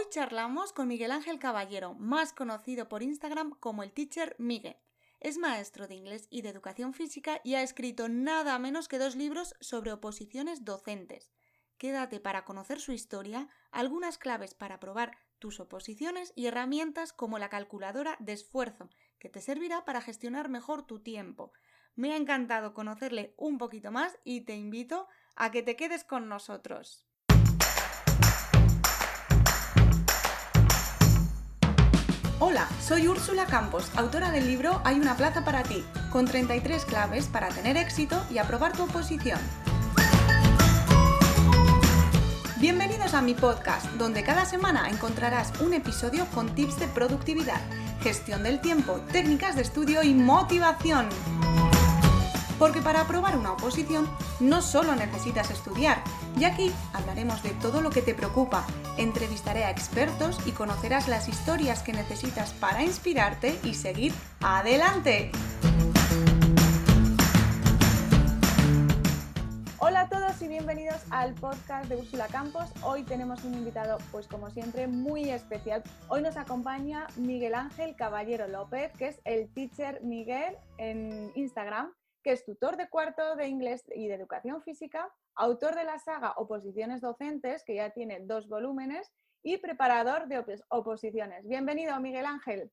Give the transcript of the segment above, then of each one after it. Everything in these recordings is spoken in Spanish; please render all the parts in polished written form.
Hoy charlamos con Miguel Ángel Caballero, más conocido por Instagram como el Teacher Miguel. Es maestro de inglés y de educación física y ha escrito nada menos que 2 libros sobre oposiciones docentes. Quédate para conocer su historia, algunas claves para probar tus oposiciones y herramientas como la calculadora de esfuerzo, que te servirá para gestionar mejor tu tiempo. Me ha encantado conocerle un poquito más y te invito a que te quedes con nosotros. Hola, soy Úrsula Campos, autora del libro Hay una plaza para ti, con 33 claves para tener éxito y aprobar tu oposición. Bienvenidos a mi podcast, donde cada semana encontrarás un episodio con tips de productividad, gestión del tiempo, técnicas de estudio y motivación. Porque para aprobar una oposición no solo necesitas estudiar, y aquí hablaremos de todo lo que te preocupa, entrevistaré a expertos y conocerás las historias que necesitas para inspirarte y seguir adelante. Hola a todos y bienvenidos al podcast de Úrsula Campos. Hoy tenemos un invitado, pues como siempre, muy especial. Hoy nos acompaña Miguel Ángel Caballero López, que es el Teacher Miguel en Instagram, que es tutor de cuarto de inglés y de educación física, autor de la saga Oposiciones Docentes, que ya tiene 2 volúmenes, y preparador de oposiciones. Bienvenido, Miguel Ángel.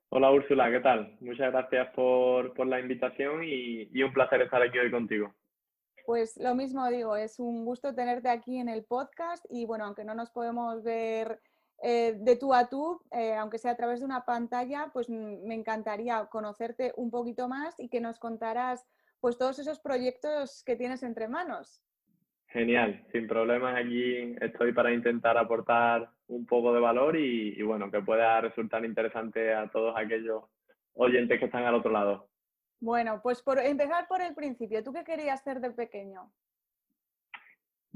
Hola Úrsula, ¿qué tal? Muchas gracias por la invitación y un placer estar aquí hoy contigo. Pues lo mismo digo, es un gusto tenerte aquí en el podcast y bueno, aunque no nos podemos ver de tú a tú, aunque sea a través de una pantalla, pues me encantaría conocerte un poquito más y que nos contaras pues todos esos proyectos que tienes entre manos. Genial, sin problemas, aquí estoy para intentar aportar un poco de valor y bueno, que pueda resultar interesante a todos aquellos oyentes que están al otro lado. Bueno, pues por empezar por el principio, ¿tú qué querías ser de pequeño?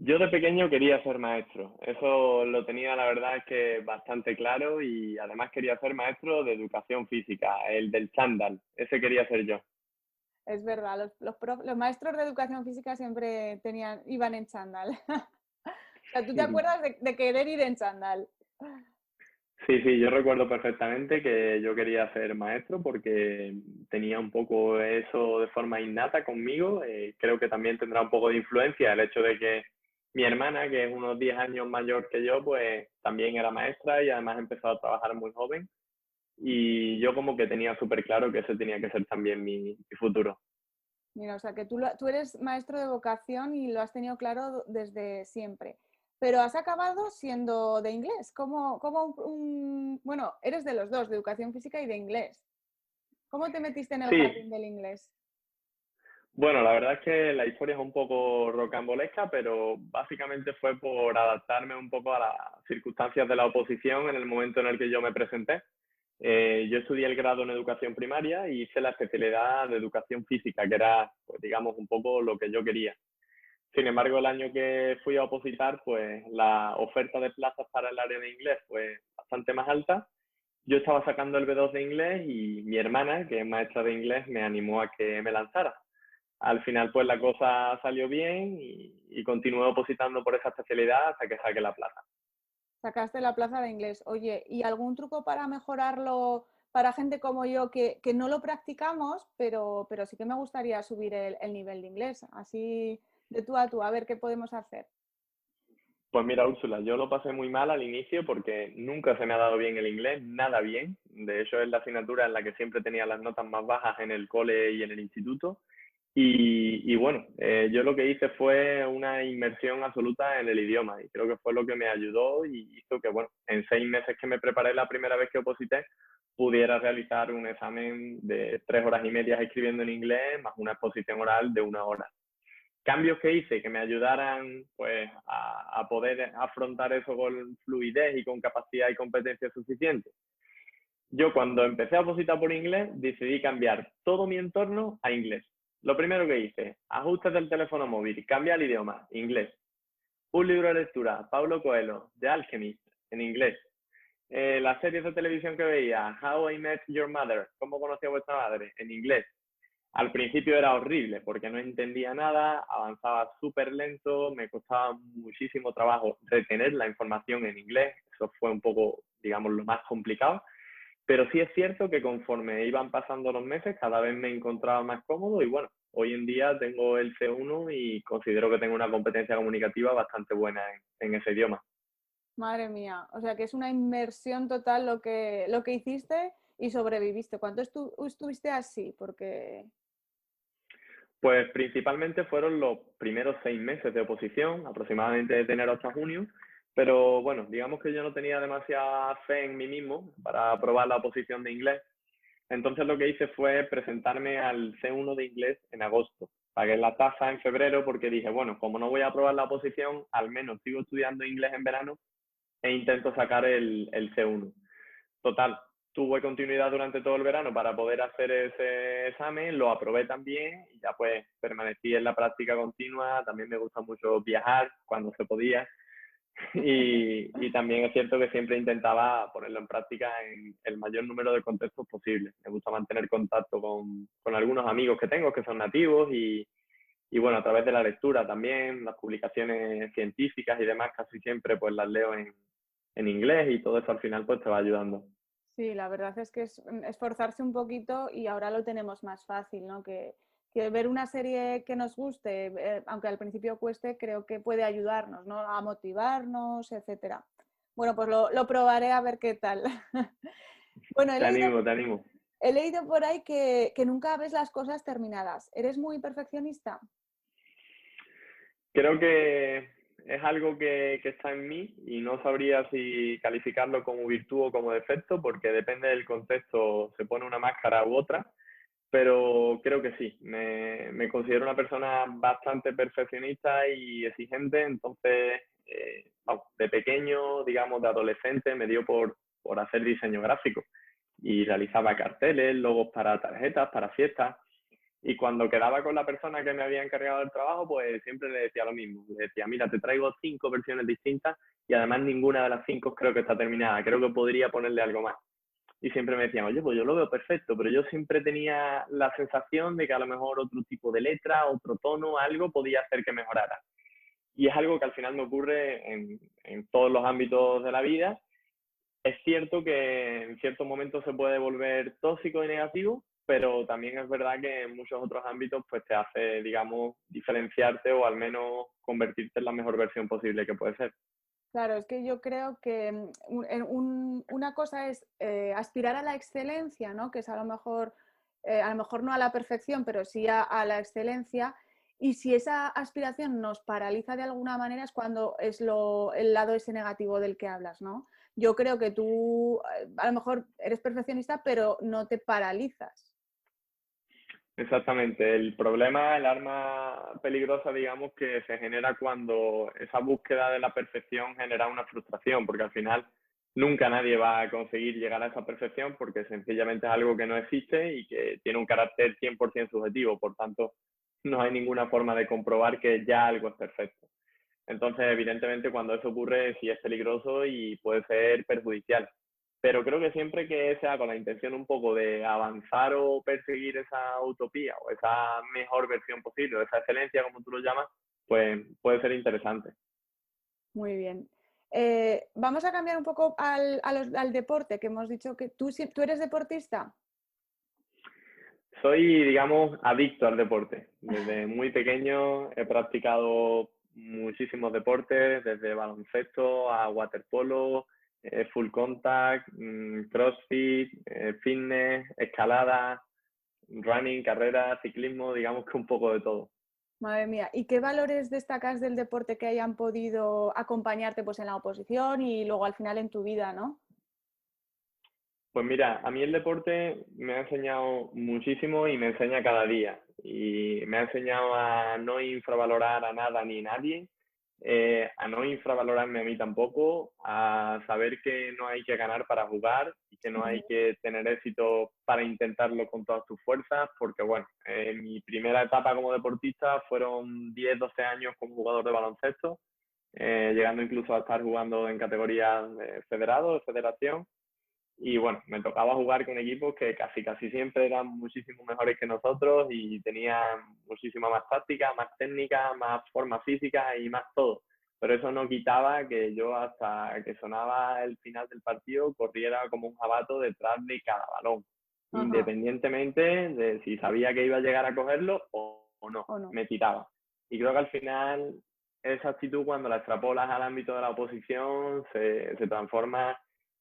Yo de pequeño quería ser maestro, eso lo tenía la verdad es que bastante claro y además quería ser maestro de educación física, el del chándal, ese quería ser yo. Es verdad, los maestros de educación física siempre iban en chándal. O sea, ¿tú te acuerdas de querer ir en chándal? Sí, yo recuerdo perfectamente que yo quería ser maestro porque tenía un poco eso de forma innata conmigo. Creo que también tendrá un poco de influencia el hecho de que mi hermana, que es unos 10 años mayor que yo, pues también era maestra y además empezó a trabajar muy joven. Y yo como que tenía súper claro que ese tenía que ser también mi futuro. Mira, o sea, que tú eres maestro de vocación y lo has tenido claro desde siempre. Pero has acabado siendo de inglés. Bueno, eres de los dos, de educación física y de inglés. ¿Cómo te metiste en el Sí, jardín del inglés? bueno, la verdad es que la historia es un poco rocambolesca, pero básicamente fue por adaptarme un poco a las circunstancias de la oposición en el momento en el que yo me presenté. Yo estudié el grado en educación primaria y hice la especialidad de educación física, que era, pues, digamos, un poco lo que yo quería. Sin embargo, el año que fui a opositar, pues la oferta de plazas para el área de inglés fue bastante más alta. Yo estaba sacando el B2 de inglés y mi hermana, que es maestra de inglés, me animó a que me lanzara. Al final, pues la cosa salió bien y continué opositando por esa especialidad hasta que saqué la plaza. Sacaste la plaza de inglés. Oye, ¿y algún truco para mejorarlo para gente como yo que no lo practicamos, pero sí que me gustaría subir el nivel de inglés? Así de tú a tú, a ver qué podemos hacer. Pues mira, Úrsula, yo lo pasé muy mal al inicio porque nunca se me ha dado bien el inglés, nada bien. De hecho, es la asignatura en la que siempre tenía las notas más bajas en el cole y en el instituto. Y bueno, yo lo que hice fue una inmersión absoluta en el idioma y creo que fue lo que me ayudó y hizo que, bueno, en 6 meses que me preparé la primera vez que oposité, pudiera realizar un examen de 3 horas y media escribiendo en inglés más una exposición oral de 1 hora. Cambios que hice que me ayudaran pues a poder afrontar eso con fluidez y con capacidad y competencia suficiente. Yo cuando empecé a opositar por inglés decidí cambiar todo mi entorno a inglés. Lo primero que hice, ajustes del teléfono móvil, cambia el idioma, inglés. Un libro de lectura, Paulo Coelho, The Alchemist, en inglés. Las series de televisión que veía, How I Met Your Mother, ¿cómo conocí a vuestra madre? En inglés. Al principio era horrible porque no entendía nada, avanzaba súper lento, me costaba muchísimo trabajo retener la información en inglés, eso fue un poco, digamos, lo más complicado, pero sí es cierto que conforme iban pasando los meses, cada vez me encontraba más cómodo y bueno, hoy en día tengo el C1 y considero que tengo una competencia comunicativa bastante buena en ese idioma. Madre mía, o sea que es una inmersión total lo que hiciste y sobreviviste. ¿Cuánto estuviste así? Porque, Pues principalmente fueron los primeros 6 meses de oposición, aproximadamente de enero hasta junio, pero bueno, digamos que yo no tenía demasiada fe en mí mismo para aprobar la oposición de inglés. Entonces lo que hice fue presentarme al C1 de inglés en agosto. Pagué la tasa en febrero porque dije, bueno, como no voy a aprobar la oposición, al menos sigo estudiando inglés en verano e intento sacar el C1. Total, tuve continuidad durante todo el verano para poder hacer ese examen, lo aprobé también y ya pues permanecí en la práctica continua. También me gusta mucho viajar cuando se podía y también es cierto que siempre intentaba ponerlo en práctica en el mayor número de contextos posible. Me gusta mantener contacto con algunos amigos que tengo que son nativos y bueno, a través de la lectura también, las publicaciones científicas y demás, casi siempre pues las leo en inglés y todo eso al final pues te va ayudando. sí, la verdad es que es esforzarse un poquito y ahora lo tenemos más fácil, ¿no? Que ver una serie que nos guste, aunque al principio cueste, creo que puede ayudarnos, ¿no? A motivarnos, etcétera. Bueno, pues lo probaré a ver qué tal. Bueno, Te animo, te animo. he leído por ahí que nunca ves las cosas terminadas. ¿Eres muy perfeccionista? Creo que es algo que está en mí y no sabría si calificarlo como virtud o como defecto, porque depende del contexto, se pone una máscara u otra, pero creo que sí. Me considero una persona bastante perfeccionista y exigente, entonces, vamos, de pequeño, digamos, de adolescente, me dio por hacer diseño gráfico y realizaba carteles, logos para tarjetas, para fiestas. Y cuando quedaba con la persona que me había encargado del trabajo, pues siempre le decía lo mismo. Le decía, mira, te traigo 5 versiones distintas y además ninguna de las 5 creo que está terminada. Creo que podría ponerle algo más. Y siempre me decían, oye, pues yo lo veo perfecto, pero yo siempre tenía la sensación de que a lo mejor otro tipo de letra, otro tono, algo podía hacer que mejorara. Y es algo que al final me ocurre en todos los ámbitos de la vida. Es cierto que en ciertos momentos se puede volver tóxico y negativo, pero también es verdad que en muchos otros ámbitos pues te hace, digamos, diferenciarte o al menos convertirte en la mejor versión posible que puede ser. Claro, es que yo creo que una cosa es aspirar a la excelencia, ¿no? Que es a lo mejor no a la perfección, pero sí a la excelencia. Y si esa aspiración nos paraliza de alguna manera es cuando es el lado ese negativo del que hablas, ¿no? Yo creo que tú a lo mejor eres perfeccionista, pero no te paralizas. Exactamente. El problema, el arma peligrosa, digamos, que se genera cuando esa búsqueda de la perfección genera una frustración, porque al final nunca nadie va a conseguir llegar a esa perfección porque sencillamente es algo que no existe y que tiene un carácter 100% subjetivo. Por tanto, no hay ninguna forma de comprobar que ya algo es perfecto. Entonces, evidentemente, cuando eso ocurre, sí es peligroso y puede ser perjudicial. Pero creo que siempre que sea con la intención un poco de avanzar o perseguir esa utopía o esa mejor versión posible, o esa excelencia, como tú lo llamas, pues puede ser interesante. Muy bien. Vamos a cambiar un poco al deporte, que hemos dicho que tú eres deportista. Soy, digamos, adicto al deporte. Desde muy pequeño he practicado muchísimos deportes, desde baloncesto a waterpolo, full contact, crossfit, fitness, escalada, running, carrera, ciclismo, digamos que un poco de todo. Madre mía, ¿y qué valores destacas del deporte que hayan podido acompañarte pues en la oposición y luego al final en tu vida, ¿no? Pues mira, a mí el deporte me ha enseñado muchísimo y me enseña cada día. Y me ha enseñado a no infravalorar a nada ni nadie, a no infravalorarme a mí tampoco, a saber que no hay que ganar para jugar y que no hay Ujú. que tener éxito para intentarlo con todas tus fuerzas, porque bueno, mi primera etapa como deportista fueron 10, 12 años como jugador de baloncesto, llegando incluso a estar jugando en categorías de federado, de federación Y bueno, me tocaba jugar con equipos que casi siempre eran muchísimo mejores que nosotros y tenían muchísima más táctica, más técnica, más forma física y más todo. Pero eso no quitaba que yo hasta que sonaba el final del partido corriera como un jabato detrás de cada balón, Ajá, independientemente de si sabía que iba a llegar a cogerlo o no, ¿o no? me tiraba. Y creo que al final esa actitud cuando la extrapolas al ámbito de la oposición se transforma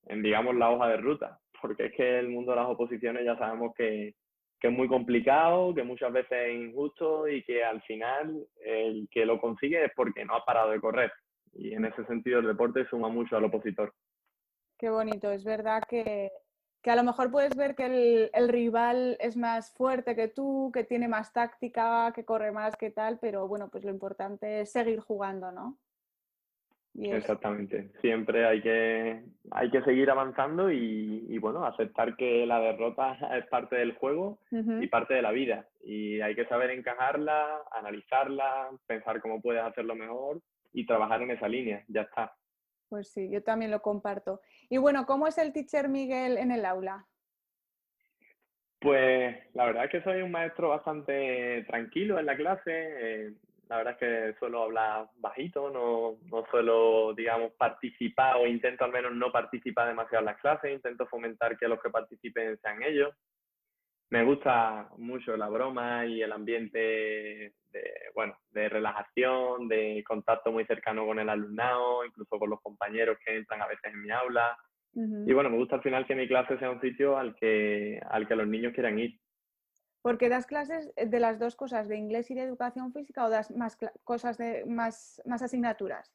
en, digamos, la hoja de ruta, porque es que el mundo de las oposiciones ya sabemos que es muy complicado, que muchas veces es injusto y que al final el que lo consigue es porque no ha parado de correr. Y en ese sentido el deporte suma mucho al opositor. Qué bonito, es verdad que a lo mejor puedes ver que el rival es más fuerte que tú, que tiene más táctica, que corre más, que tal, pero bueno, pues lo importante es seguir jugando, ¿no? Y es, Exactamente. Siempre hay que seguir avanzando y bueno, aceptar que la derrota es parte del juego y Ujú. parte de la vida. Y hay que saber encajarla, analizarla, pensar cómo puedes hacerlo mejor y trabajar en esa línea. Ya está. Pues sí, yo también lo comparto. Y bueno, ¿cómo es el teacher Miguel en el aula? Pues la verdad es que soy un maestro bastante tranquilo en la clase. La verdad es que suelo hablar bajito, no suelo, digamos, participar o intento al menos no participar demasiado en las clases. Intento fomentar que los que participen sean ellos. Me gusta mucho la broma y el ambiente bueno, de relajación, de contacto muy cercano con el alumnado, incluso con los compañeros que entran a veces en mi aula. Y Ujú. bueno, me gusta al final que mi clase sea un sitio al que los niños quieran ir. Porque das clases de las dos cosas, de inglés y de educación física, o das más cosas de más asignaturas.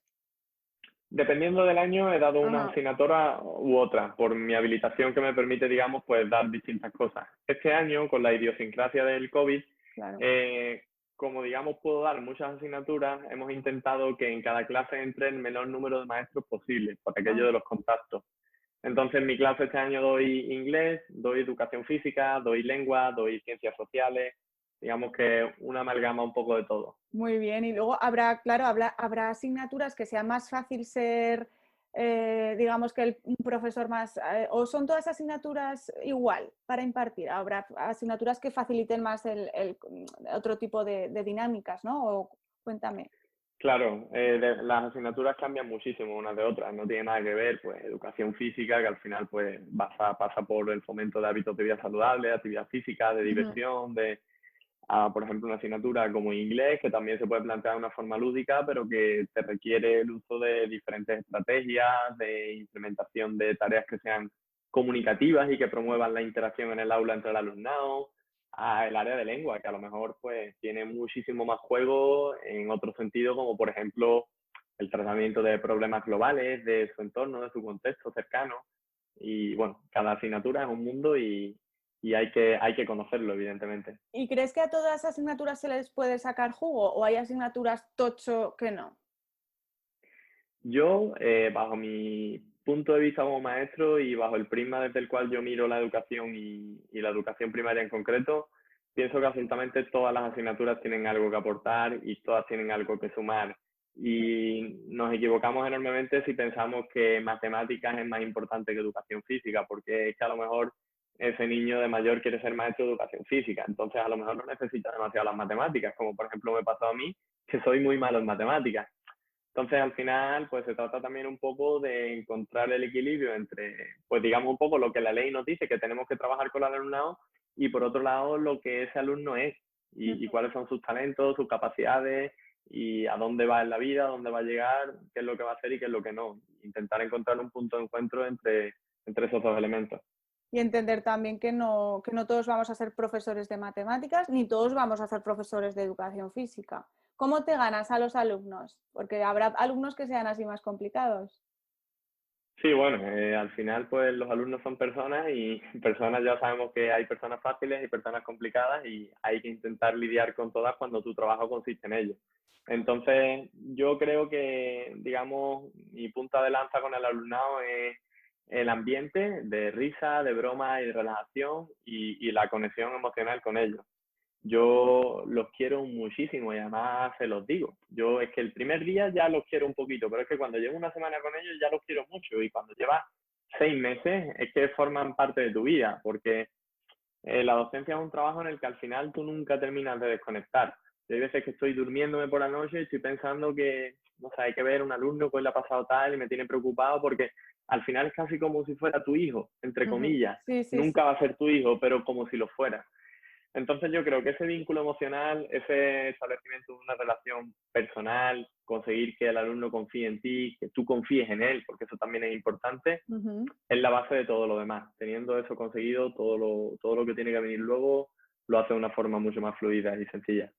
Dependiendo del año, he dado una Ajá, asignatura u otra, por mi habilitación que me permite, digamos, pues dar distintas cosas. Este año, con la idiosincrasia del COVID, claro. eh, como digamos puedo dar muchas asignaturas, hemos intentado que en cada clase entre el menor número de maestros posible, por aquello Ah, de los contactos. Entonces, en mi clase este año doy inglés, doy educación física, doy lengua, doy ciencias sociales, digamos que una amalgama un poco de todo. muy bien. Y luego habrá, claro, habrá asignaturas que sea más fácil ser, digamos que un profesor más, o son todas asignaturas igual para impartir. Habrá asignaturas que faciliten más otro tipo de dinámicas, ¿no? O, cuéntame. Claro, las asignaturas cambian muchísimo unas de otras, no tiene nada que ver, pues educación física, que al final pues pasa por el fomento de hábitos de vida saludable, de actividad física, de Ujú. diversión, por ejemplo, una asignatura como inglés, que también se puede plantear de una forma lúdica, pero que te requiere el uso de diferentes estrategias, de implementación de tareas que sean comunicativas y que promuevan la interacción en el aula entre el alumnado, a el área de lengua, que a lo mejor pues tiene muchísimo más juego en otro sentido, como por ejemplo el tratamiento de problemas globales, de su entorno, de su contexto cercano. Y bueno, cada asignatura es un mundo y hay que conocerlo, evidentemente. ¿Y crees que a todas las asignaturas se les puede sacar jugo o hay asignaturas tocho que no? Yo, bajo mi punto de vista como maestro y bajo el prisma desde el cual yo miro la educación y la educación primaria en concreto, pienso que absolutamente todas las asignaturas tienen algo que aportar y todas tienen algo que sumar. Y nos equivocamos enormemente si pensamos que matemáticas es más importante que educación física, porque es que a lo mejor ese niño de mayor quiere ser maestro de educación física, entonces a lo mejor no necesita demasiado las matemáticas, como por ejemplo me pasó a mí, que soy muy malo en matemáticas. Entonces, al final, pues se trata también un poco de encontrar el equilibrio entre, pues digamos, un poco lo que la ley nos dice que tenemos que trabajar con el alumnado y por otro lado lo que ese alumno es y Ujú. cuáles son sus talentos, sus capacidades y a dónde va en la vida, a dónde va a llegar, qué es lo que va a hacer y qué es lo que no. Intentar encontrar un punto de encuentro entre esos dos elementos. Y entender también que no todos vamos a ser profesores de matemáticas, ni todos vamos a ser profesores de educación física. ¿Cómo te ganas a los alumnos? Porque habrá alumnos que sean así más complicados. Sí, bueno, al final pues los alumnos son personas y personas ya sabemos que hay personas fáciles y personas complicadas y hay que intentar lidiar con todas cuando tu trabajo consiste en ello. Entonces, yo creo que, digamos, mi punta de lanza con el alumnado es el ambiente de risa, de broma y de relajación y la conexión emocional con ellos. Yo los quiero muchísimo y además se los digo. Yo es que el primer día ya los quiero un poquito, pero es que cuando llevo una semana con ellos ya los quiero mucho y cuando llevas 6 meses es que forman parte de tu vida, porque la docencia es un trabajo en el que al final tú nunca terminas de desconectar. Hay veces que estoy durmiéndome por la noche y estoy pensando que, no sé, hay que ver un alumno que hoy le ha pasado tal y me tiene preocupado porque al final es casi como si fuera tu hijo, entre Ujú. comillas. Sí, sí, sí. Nunca va a ser tu hijo, pero como si lo fuera. Entonces yo creo que ese vínculo emocional, ese establecimiento de una relación personal, conseguir que el alumno confíe en ti, que tú confíes en él, porque eso también es importante, Ujú. es la base de todo lo demás. Teniendo eso conseguido, todo lo que tiene que venir luego lo hace de una forma mucho más fluida y sencilla.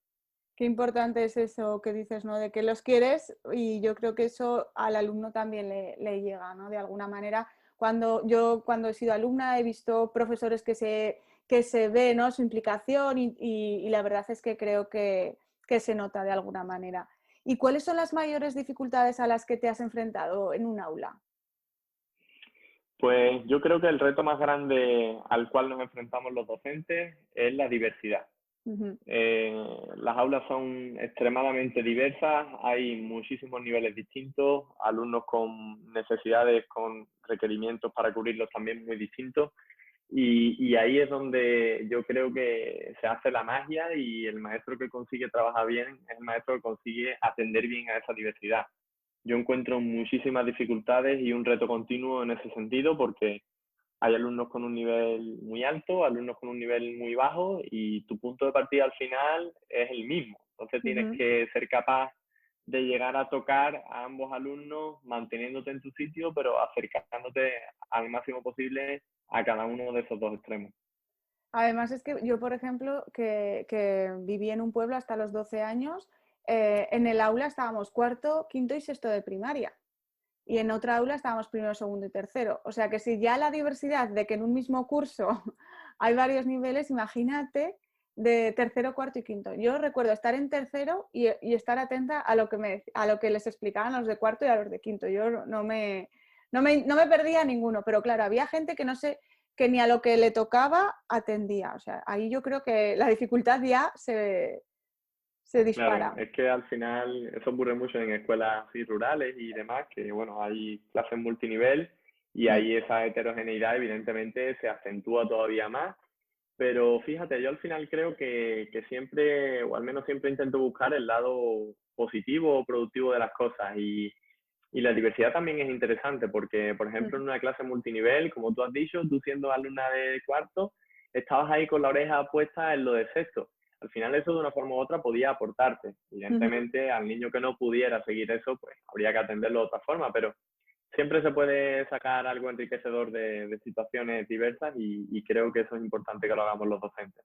Qué importante es eso que dices, ¿no? De que los quieres y yo creo que eso al alumno también le llega, ¿no? De alguna manera, cuando he sido alumna he visto profesores que se ve, ¿no? Su implicación y la verdad es que creo que se nota de alguna manera. ¿Y cuáles son las mayores dificultades a las que te has enfrentado en un aula? Pues yo creo que el reto más grande al cual nos enfrentamos los docentes es la diversidad. Ujú, Las aulas son extremadamente diversas, hay muchísimos niveles distintos, alumnos con necesidades, con requerimientos para cubrirlos también muy distintos. Y ahí es donde yo creo que se hace la magia y el maestro que consigue trabajar bien es el maestro que consigue atender bien a esa diversidad. Yo encuentro muchísimas dificultades y un reto continuo en ese sentido porque hay alumnos con un nivel muy alto, alumnos con un nivel muy bajo y tu punto de partida al final es el mismo. Entonces tienes ujú. que ser capaz de llegar a tocar a ambos alumnos manteniéndote en tu sitio, pero acercándote al máximo posible a cada uno de esos dos extremos. Además es que yo, por ejemplo, que viví en un pueblo hasta los 12 años, en el aula estábamos cuarto, quinto y sexto de primaria. Y en otra aula estábamos primero, segundo y tercero. O sea que si ya la diversidad de que en un mismo curso hay varios niveles, imagínate de tercero, cuarto y quinto. Yo recuerdo estar en tercero y estar atenta a lo que les explicaban a los de cuarto y a los de quinto. Yo no me perdía a ninguno, pero claro, había gente que no sé, que ni a lo que le tocaba atendía. O sea, ahí yo creo que la dificultad ya se Claro, dispara. es que al final eso ocurre mucho en escuelas así rurales y demás, que bueno, hay clases multinivel y Mm, ahí esa heterogeneidad evidentemente se acentúa todavía más. Pero fíjate, yo al final creo que siempre, o al menos siempre intento buscar el lado positivo o productivo de las cosas. Y la diversidad también es interesante porque, por ejemplo, mm, en una clase multinivel, como tú has dicho, tú siendo alumna de cuarto, estabas ahí con la oreja puesta en lo de sexto. Al final eso de una forma u otra podía aportarte. ujú. Evidentemente, al niño que no pudiera seguir eso, pues habría que atenderlo de otra forma, pero siempre se puede sacar algo enriquecedor de situaciones diversas y creo que eso es importante que lo hagamos los docentes.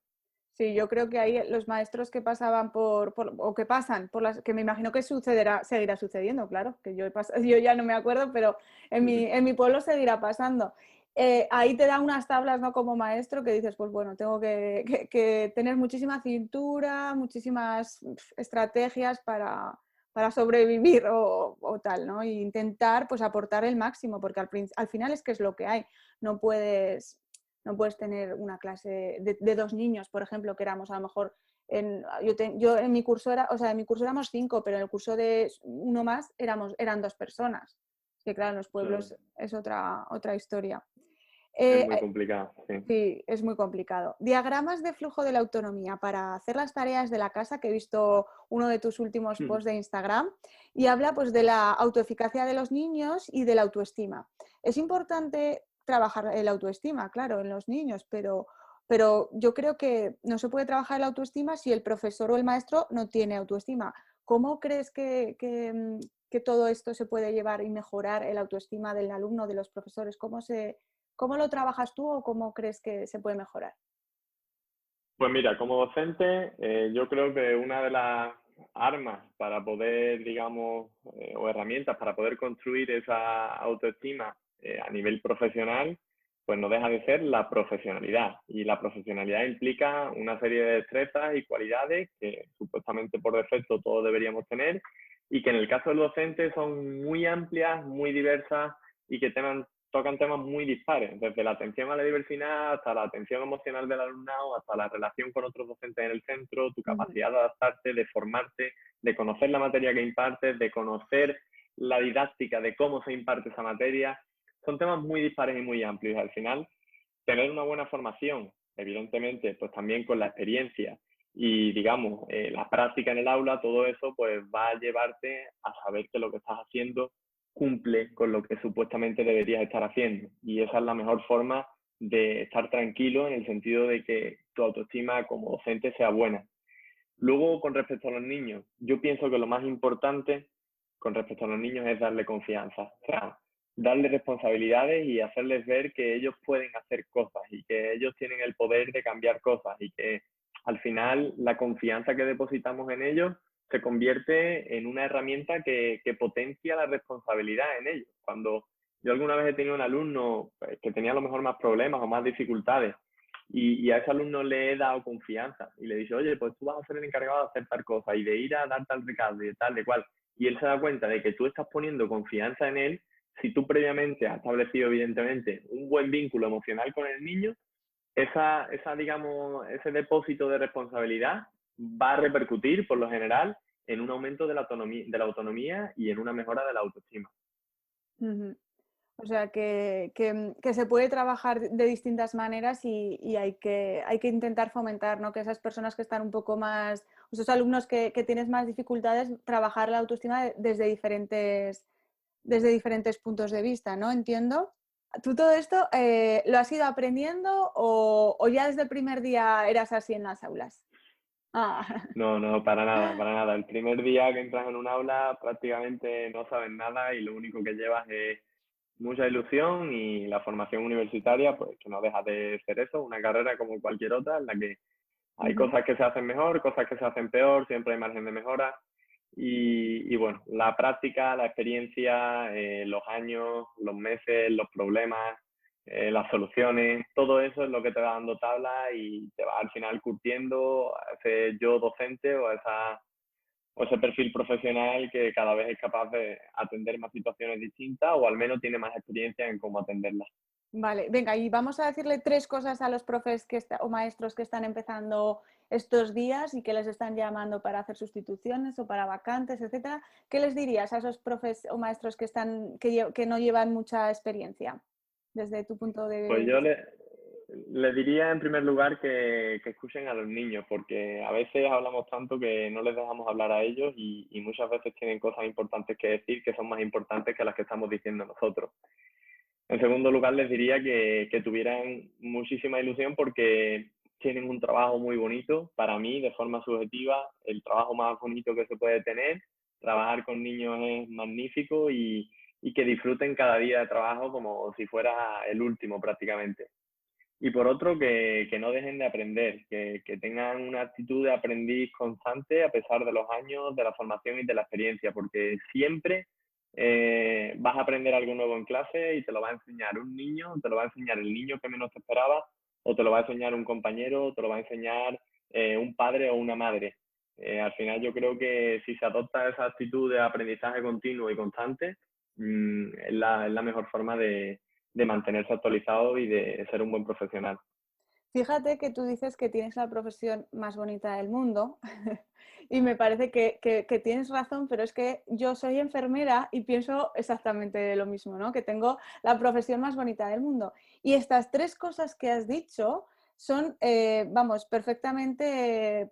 Sí, yo creo que ahí los maestros que pasaban o que pasan por las, que me imagino que sucederá, seguirá sucediendo, claro, que yo ya no me acuerdo, pero en mi pueblo seguirá pasando. Ahí te da unas tablas, ¿no? Como maestro que dices, pues bueno, tengo que tener muchísima cintura, muchísimas estrategias para sobrevivir o tal, ¿no? E intentar pues aportar el máximo, porque al final es que es lo que hay. No puedes, no puedes tener una clase de dos niños, por ejemplo, que éramos a lo mejor, yo en mi curso era, o sea, en mi curso éramos cinco, pero en el curso de uno más eran dos personas. Que claro, en los Claro, pueblos es otra historia. es Eh, muy complicado, sí. sí, es muy complicado. Diagramas de flujo de la autonomía para hacer las tareas de la casa, que he visto uno de tus últimos posts de Instagram, y habla pues de la autoeficacia de los niños y de la autoestima. Es importante trabajar el autoestima, claro, en los niños, pero yo creo que no se puede trabajar la autoestima si el profesor o el maestro no tiene autoestima. ¿Cómo crees que todo esto se puede llevar y mejorar el autoestima del alumno, de los profesores? ¿Cómo lo trabajas tú o cómo crees que se puede mejorar? Pues mira, como docente, yo creo que una de las armas para poder, digamos, o herramientas para poder construir esa autoestima a nivel profesional, pues no deja de ser la profesionalidad. Y la profesionalidad implica una serie de destrezas y cualidades que supuestamente por defecto todos deberíamos tener y que en el caso del docente son muy amplias, muy diversas y que tocan temas muy dispares, desde la atención a la diversidad hasta la atención emocional del alumnado, hasta la relación con otros docentes en el centro, tu Ujú, capacidad de adaptarte, de formarte, de conocer la materia que impartes, de conocer la didáctica de cómo se imparte esa materia. son temas muy dispares y muy amplios. Al final, tener una buena formación, evidentemente, pues también con la experiencia y, digamos, la práctica en el aula, todo eso pues va a llevarte a saber que lo que estás haciendo cumple con lo que supuestamente deberías estar haciendo. Y esa es la mejor forma de estar tranquilo en el sentido de que tu autoestima como docente sea buena. Luego, con respecto a los niños, yo pienso que lo más importante con respecto a los niños es darle confianza. O sea, darle responsabilidades y hacerles ver que ellos pueden hacer cosas y que ellos tienen el poder de cambiar cosas y que al final la confianza que depositamos en ellos se convierte en una herramienta que potencia la responsabilidad en ellos. Cuando yo alguna vez he tenido un alumno pues, que tenía a lo mejor más problemas o más dificultades y a ese alumno le he dado confianza y le dice, oye, pues tú vas a ser el encargado de hacer tal cosa y de ir a dar tal recado y de tal, de cual. Y él se da cuenta de que tú estás poniendo confianza en él. Si tú previamente has establecido, evidentemente, un buen vínculo emocional con el niño, digamos, ese depósito de responsabilidad va a repercutir, por lo general, en un aumento de la autonomía y en una mejora de la autoestima. Ujú. O sea, que se puede trabajar de distintas maneras y hay que intentar fomentar, ¿no? Que esas personas que están un poco más, esos alumnos que tienes más dificultades, trabajar la autoestima desde diferentes puntos de vista, ¿no? Entiendo. ¿Tú todo esto lo has ido aprendiendo o ya desde el primer día eras así en las aulas? Ah. No, no, para nada, para nada. El primer día que entras en un aula prácticamente no sabes nada y lo único que llevas es mucha ilusión y la formación universitaria, pues que no deja de ser eso, una carrera como cualquier otra en la que hay Ujú. cosas que se hacen mejor, cosas que se hacen peor, siempre hay margen de mejora. Y bueno, la práctica, la experiencia, los años, los meses, los problemas, las soluciones, todo eso es lo que te va dando tabla y te va al final curtiendo a ese yo docente o ese perfil profesional que cada vez es capaz de atender más situaciones distintas o al menos tiene más experiencia en cómo atenderlas. Vale, venga, y vamos a decirle tres cosas a los profes o maestros que están empezando estos días y que les están llamando para hacer sustituciones o para vacantes, etcétera. ¿Qué les dirías a esos profes o maestros que no llevan mucha experiencia desde tu punto Pues de yo vista? le diría en primer lugar que escuchen a los niños, porque a veces hablamos tanto que no les dejamos hablar a ellos y muchas veces tienen cosas importantes que decir que son más importantes que las que estamos diciendo nosotros. En segundo lugar, les diría que tuvieran muchísima ilusión porque tienen un trabajo muy bonito. Para mí, de forma subjetiva, el trabajo más bonito que se puede tener. Trabajar con niños es magnífico y que disfruten cada día de trabajo como si fuera el último prácticamente. Y por otro, que no dejen de aprender, que tengan una actitud de aprendiz constante a pesar de los años, de la formación y de la experiencia, porque siempre vas a aprender algo nuevo en clase y te lo va a enseñar un niño, te lo va a enseñar el niño que menos te esperaba, o te lo va a enseñar un compañero, o te lo va a enseñar un padre o una madre. Al final yo creo que si se adopta esa actitud de aprendizaje continuo y constante, es la mejor forma de mantenerse actualizado y de ser un buen profesional. Fíjate que tú dices que tienes la profesión más bonita del mundo y me parece que tienes razón, pero es que yo soy enfermera y pienso exactamente lo mismo, ¿no? Que tengo la profesión más bonita del mundo. Y estas tres cosas que has dicho son, vamos, perfectamente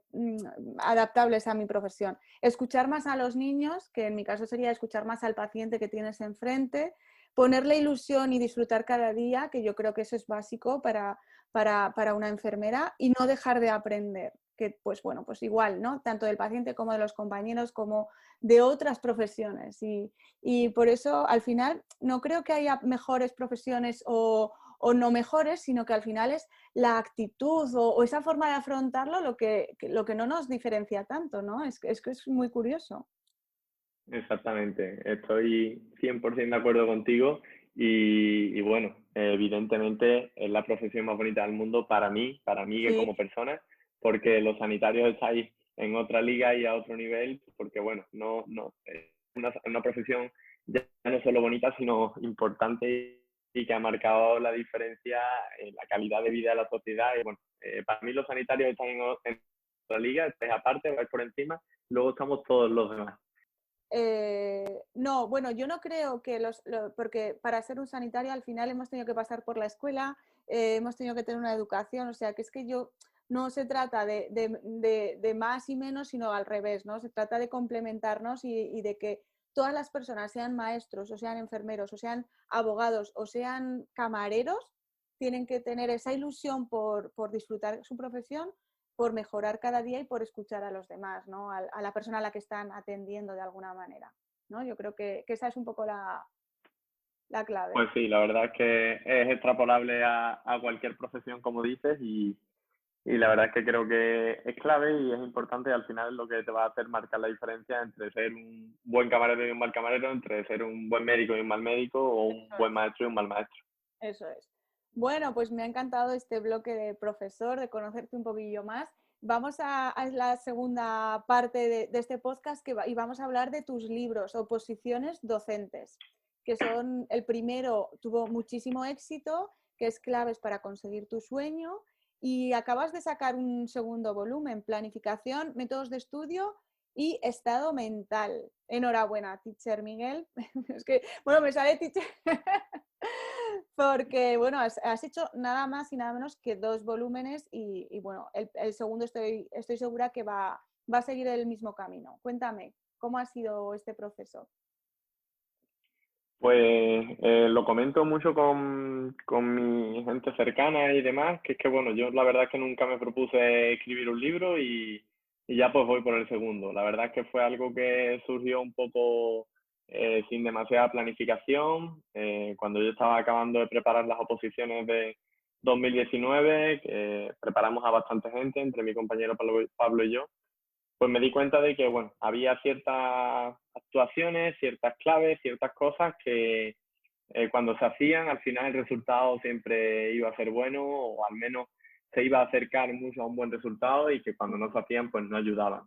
adaptables a mi profesión. Escuchar más a los niños, que en mi caso sería escuchar más al paciente que tienes enfrente, ponerle ilusión y disfrutar cada día, que yo creo que eso es básico para una enfermera y no dejar de aprender, que pues bueno, pues igual, ¿no? Tanto del paciente como de los compañeros, como de otras profesiones. Y por eso al final no creo que haya mejores profesiones o no mejores, sino que al final es la actitud o esa forma de afrontarlo lo que no nos diferencia tanto, ¿no? Es que es muy curioso. Exactamente, estoy 100% de acuerdo contigo y bueno, evidentemente es la profesión más bonita del mundo para mí que Sí. como persona, porque los sanitarios estáis en otra liga y a otro nivel, porque bueno, no, es una profesión ya no solo bonita, sino importante y que ha marcado la diferencia en la calidad de vida de la sociedad. Y bueno, para mí los sanitarios están en otra liga, estáis aparte, vais por encima, luego estamos todos los demás. No, bueno, yo no creo que porque para ser un sanitario al final hemos tenido que pasar por la escuela, hemos tenido que tener una educación, o sea, que es que yo no se trata de más y menos, sino al revés, ¿no? Se trata de complementarnos y de que todas las personas, sean maestros, o sean enfermeros, o sean abogados, o sean camareros, tienen que tener esa ilusión por disfrutar su profesión, por mejorar cada día y por escuchar a los demás, ¿no? A la persona a la que están atendiendo de alguna manera, ¿no? Yo creo que esa es un poco la clave. Pues sí, la verdad es que es extrapolable a cualquier profesión, como dices, y la verdad es que creo que es clave y es importante y al final es lo que te va a hacer marcar la diferencia entre ser un buen camarero y un mal camarero, entre ser un buen médico y un mal médico o un Eso buen es, maestro y un mal maestro. eso es. Bueno, pues me ha encantado este bloque de profesor, de conocerte un poquillo más. Vamos a la segunda parte de este podcast y vamos a hablar de tus libros, Oposiciones docentes, que son, el primero tuvo muchísimo éxito, que es Claves para conseguir tu sueño, y acabas de sacar un segundo volumen, Planificación, Métodos de estudio y Estado mental. Enhorabuena, teacher Miguel. Es que, bueno, me sale teacher. Porque, bueno, has hecho nada más y nada menos que 2 volúmenes y bueno, el segundo estoy segura que va a seguir el mismo camino. Cuéntame, ¿cómo ha sido este proceso? Pues lo comento mucho con mi gente cercana y demás, que es que bueno, yo la verdad es que nunca me propuse escribir un libro y ya pues voy por el segundo. La verdad es que fue algo que surgió un poco sin demasiada planificación. Cuando yo estaba acabando de preparar las oposiciones de 2019, que preparamos a bastante gente, entre mi compañero Pablo y yo, pues me di cuenta de que, bueno, había ciertas actuaciones, ciertas claves, ciertas cosas que cuando se hacían, al final el resultado siempre iba a ser bueno o al menos se iba a acercar mucho a un buen resultado y que cuando no se hacían, pues no ayudaban.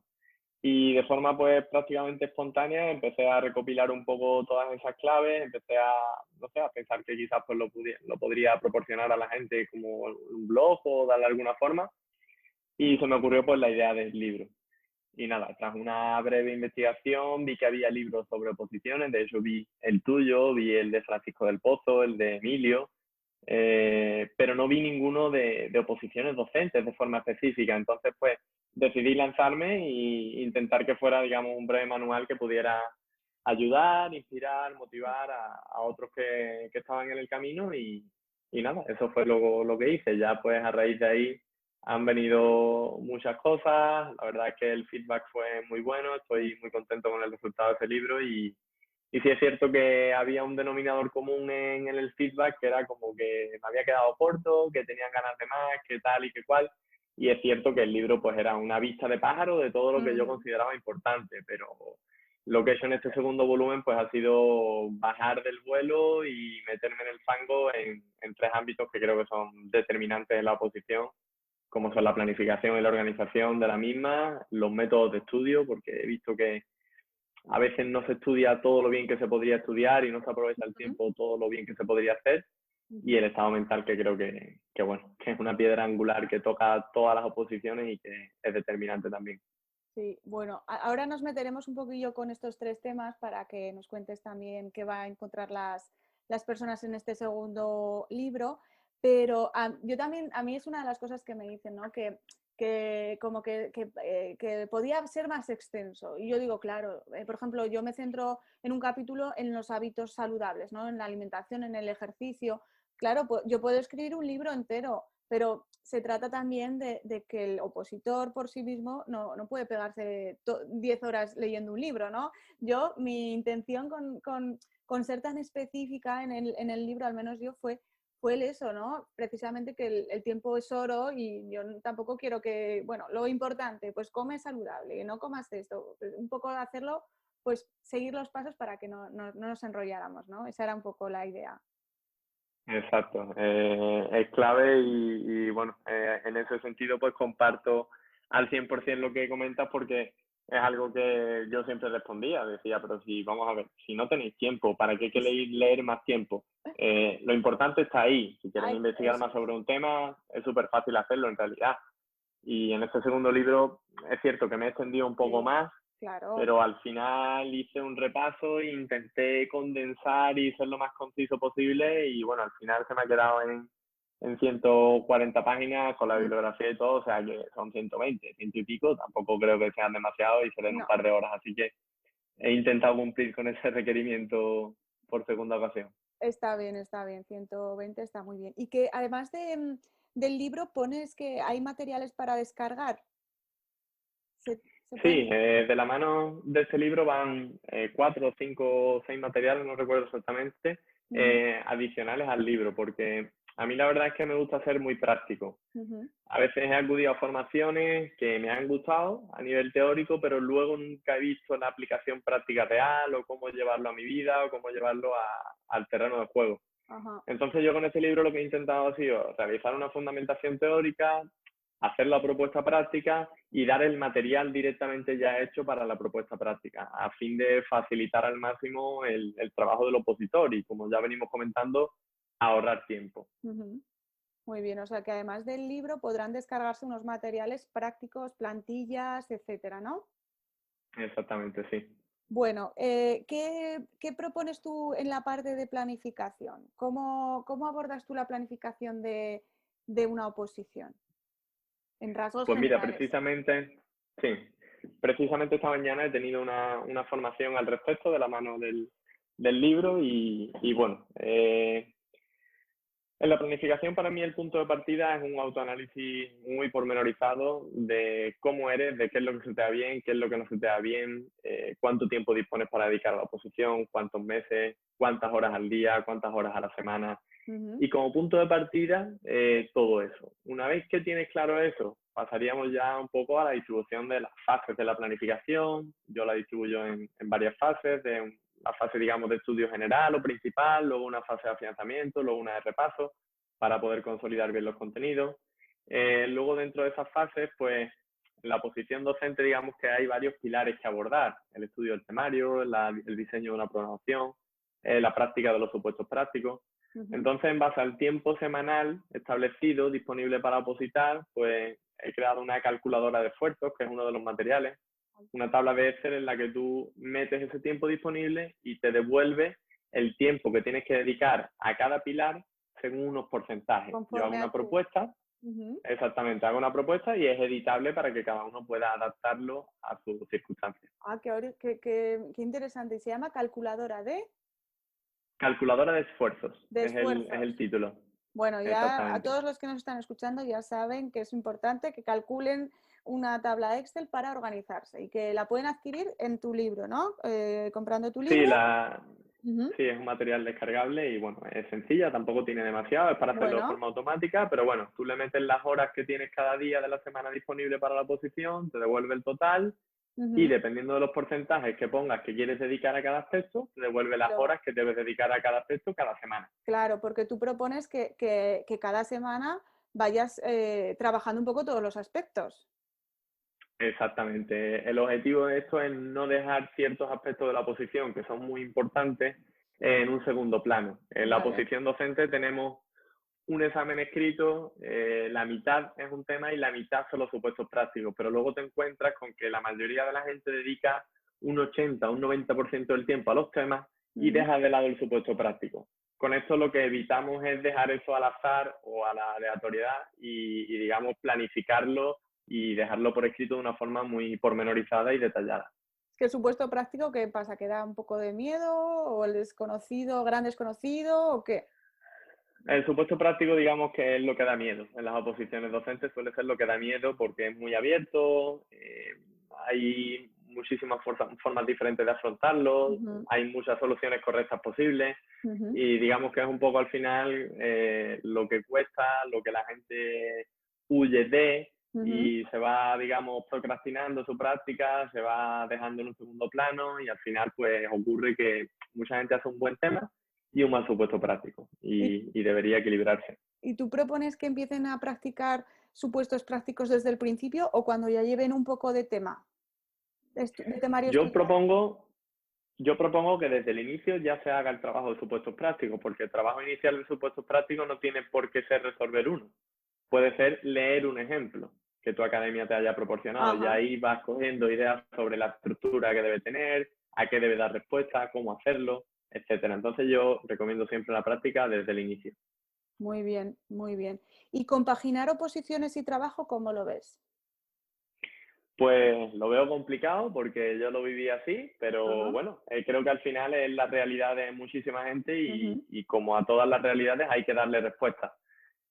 Y de forma pues prácticamente espontánea empecé a recopilar un poco todas esas claves, empecé a, no sé, a pensar que quizás pues lo podría proporcionar a la gente como un blog o darle alguna forma y se me ocurrió pues la idea del libro. Y nada, tras una breve investigación vi que había libros sobre oposiciones, de hecho vi el tuyo, vi el de Francisco del Pozo, el de Emilio, pero no vi ninguno de oposiciones docentes de forma específica. Entonces, pues decidí lanzarme e intentar que fuera, digamos, un breve manual que pudiera ayudar, inspirar, motivar a otros que estaban en el camino y nada, eso fue lo que hice. Ya pues a raíz de ahí han venido muchas cosas, la verdad es que el feedback fue muy bueno, estoy muy contento con el resultado de ese libro y sí es cierto que había un denominador común en el feedback que era como que me había quedado corto, que tenían ganas de más, que tal y que cual, y es cierto que el libro pues era una vista de pájaro de todo lo que yo Ujú. consideraba importante, pero lo que he hecho en este segundo volumen pues ha sido bajar del vuelo y meterme en el fango en 3 ámbitos que creo que son determinantes en la oposición como son la planificación y la organización de la misma, los métodos de estudio, porque he visto que a veces no se estudia todo lo bien que se podría estudiar y no se aprovecha el Ujú. tiempo todo lo bien que se podría hacer, y Ujú. el estado mental que creo bueno, que es una piedra angular que toca todas las oposiciones y que es determinante también. Sí, bueno, ahora nos meteremos un poquillo con estos 3 temas para que nos cuentes también qué va a encontrar las personas en este segundo libro, pero yo también, a mí es una de las cosas que me dicen, ¿no? Que como que podía ser más extenso. Y yo digo, claro, por ejemplo, yo me centro en un capítulo en los hábitos saludables, ¿no? En la alimentación, en el ejercicio. Claro, yo puedo escribir un libro entero, pero se trata también de que el opositor por sí mismo no puede pegarse 10 horas leyendo un libro, ¿no? Mi intención con ser tan específica en el libro, al menos yo, fue eso, ¿no? Precisamente que el tiempo es oro y yo tampoco quiero que, bueno, lo importante, pues come saludable, no comas esto, pues un poco hacerlo, pues seguir los pasos para que no nos enrolláramos, ¿no? Esa era un poco la idea. Exacto, es clave y bueno, en ese sentido pues comparto al 100% lo que comentas porque es algo que yo siempre respondía, decía, pero si vamos a ver, si no tenéis tiempo, ¿para qué queréis leer más tiempo? Lo importante está ahí, si quieren Ay, investigar eso más es. sobre un tema, es súper fácil hacerlo en realidad. Y en este segundo libro es cierto que me he extendido un poco Sí. más, Claro. pero al final hice un repaso e intenté condensar y ser lo más conciso posible y bueno, al final se me ha quedado en 140 páginas con la Mm. bibliografía y todo, o sea que son 120, ciento y pico, tampoco creo que sean demasiado y serán un No, par de horas, así que he intentado cumplir con ese requerimiento por segunda ocasión. está bien, 120 está muy bien. Y que además del libro pones que hay materiales para descargar. ¿Se pueden? Sí, de la mano de este libro van 4, 5, 6 materiales, no recuerdo exactamente, Ujú, adicionales al libro, porque a mí la verdad es que me gusta ser muy práctico. ujú. A veces he acudido a formaciones que me han gustado a nivel teórico, pero luego nunca he visto la aplicación práctica real o cómo llevarlo a mi vida o cómo llevarlo al terreno de juego. Ajá. Entonces yo con este libro lo que he intentado ha sido realizar una fundamentación teórica, hacer la propuesta práctica y dar el material directamente ya hecho para la propuesta práctica, a fin de facilitar al máximo el trabajo del opositor y, como ya venimos comentando, ahorrar tiempo. Ujú. Muy bien, o sea que además del libro podrán descargarse unos materiales prácticos, plantillas, etcétera, ¿no? Exactamente, sí. Bueno, ¿qué propones tú en la parte de planificación? ¿Cómo abordas tú la planificación de una oposición? En rasgos Pues mira, generales. sí, precisamente esta mañana he tenido una formación al respecto de la mano del libro y bueno, en la planificación para mí el punto de partida es un autoanálisis muy pormenorizado de cómo eres, de qué es lo que se te da bien, qué es lo que no se te da bien, cuánto tiempo dispones para dedicar a la oposición, cuántos meses, cuántas horas al día, cuántas horas a la semana. Ujú. Y como punto de partida, todo eso. Una vez que tienes claro eso, pasaríamos ya un poco a la distribución de las fases de la planificación. Yo la distribuyo en varias fases, de la fase, digamos, de estudio general o principal, luego una fase de afianzamiento, luego una de repaso, para poder consolidar bien los contenidos. Luego, dentro de esas fases, pues, en la posición docente, digamos que hay varios pilares que abordar. El estudio del temario, el diseño de una programación, la práctica de los supuestos prácticos. Ujú. Entonces, en base al tiempo semanal establecido, disponible para opositar, pues he creado una calculadora de esfuerzos, que es uno de los materiales, una tabla de Excel en la que tú metes ese tiempo disponible y te devuelve el tiempo que tienes que dedicar a cada pilar según unos porcentajes. Yo hago Conforme a una tu... propuesta, Ujú. exactamente, hago una propuesta y es editable para que cada uno pueda adaptarlo a sus circunstancias. Ah, qué interesante. Y se llama calculadora Calculadora de esfuerzos de es el esfuerzos. título, Bueno, ya a exactamente. todos los que nos están escuchando ya saben que es importante que calculen una tabla Excel para organizarse y que la pueden adquirir en tu libro, ¿no? Comprando tu Sí, libro. Ujú. sí, es un material descargable y bueno, es sencilla, tampoco tiene demasiado, es para hacerlo de Bueno, forma automática, pero bueno, tú le metes las horas que tienes cada día de la semana disponible para la posición, te devuelve el total y ujú. dependiendo de los porcentajes que pongas que quieres dedicar a cada aspecto, te devuelve las Pero horas que debes dedicar a cada aspecto cada semana. claro, porque tú propones que cada semana vayas trabajando un poco todos los aspectos. Exactamente. El objetivo de esto es no dejar ciertos aspectos de la posición que son muy importantes en un segundo plano. En la Vale. posición docente tenemos un examen escrito, la mitad es un tema y la mitad son los supuestos prácticos, pero luego te encuentras con que la mayoría de la gente dedica un 80, un 90% del tiempo a los temas y Ujú. deja de lado el supuesto práctico. Con esto lo que evitamos es dejar eso al azar o a la aleatoriedad y digamos, planificarlo y dejarlo por escrito de una forma muy pormenorizada y detallada. Es que el supuesto práctico, ¿qué pasa? ¿Que da un poco de miedo? ¿O el desconocido, gran desconocido? ¿O qué? El supuesto práctico, digamos que es lo que da miedo. En las oposiciones docentes suele ser lo que da miedo porque es muy abierto, hay muchísimas formas diferentes de afrontarlo, Ujú, hay muchas soluciones correctas posibles ujú, y digamos que es un poco al final lo que cuesta, lo que la gente huye de ujú. y se va, digamos, procrastinando su práctica, se va dejando en un segundo plano y al final pues ocurre que mucha gente hace un buen tema y un mal supuesto práctico ¿Y, y debería equilibrarse. y tú propones que empiecen a practicar supuestos prácticos desde el principio o cuando ya lleven un poco de tema, de temario Yo estudiado? propongo, yo propongo que desde el inicio ya se haga el trabajo de supuestos prácticos, porque el trabajo inicial de supuestos prácticos no tiene por qué ser resolver uno, puede ser leer un ejemplo. que tu academia te haya proporcionado. Y Ajá. ahí vas cogiendo ideas sobre la estructura que debe tener, a qué debe dar respuesta, cómo hacerlo, etcétera. Entonces yo recomiendo siempre la práctica desde el inicio. Muy bien, muy bien. ¿Y compaginar oposiciones y trabajo, cómo lo ves? Pues lo veo complicado porque yo lo viví así, pero Ajá. bueno, creo que al final es la realidad de muchísima gente Ujú. y como a todas las realidades hay que darle respuesta.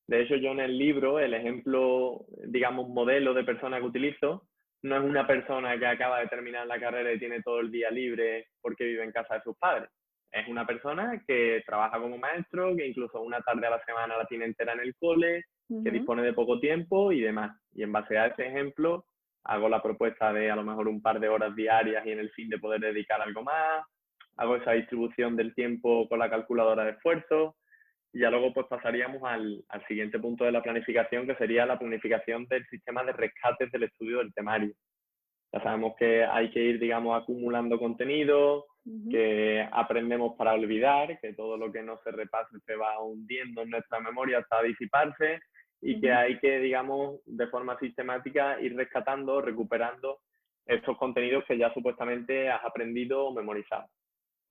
De hecho, yo en el libro, el ejemplo, digamos, modelo de persona que utilizo, no es una persona que acaba de terminar la carrera y tiene todo el día libre porque vive en casa de sus padres. Es una persona que trabaja como maestro, que incluso una tarde a la semana la tiene entera en el cole, que Ujú. dispone de poco tiempo y demás. Y en base a ese ejemplo, hago la propuesta de a lo mejor un par de horas diarias y en el fin de poder dedicar algo más. Hago esa distribución del tiempo con la calculadora de esfuerzo. Y ya luego pues pasaríamos al siguiente punto de la planificación, que sería la planificación del sistema de rescates del estudio del temario. Ya sabemos que hay que ir, digamos, acumulando contenido, Ujú. que aprendemos para olvidar, que todo lo que no se repase se va hundiendo en nuestra memoria hasta disiparse y que Ujú. hay que, digamos, de forma sistemática ir rescatando, recuperando estos contenidos que ya supuestamente has aprendido o memorizado.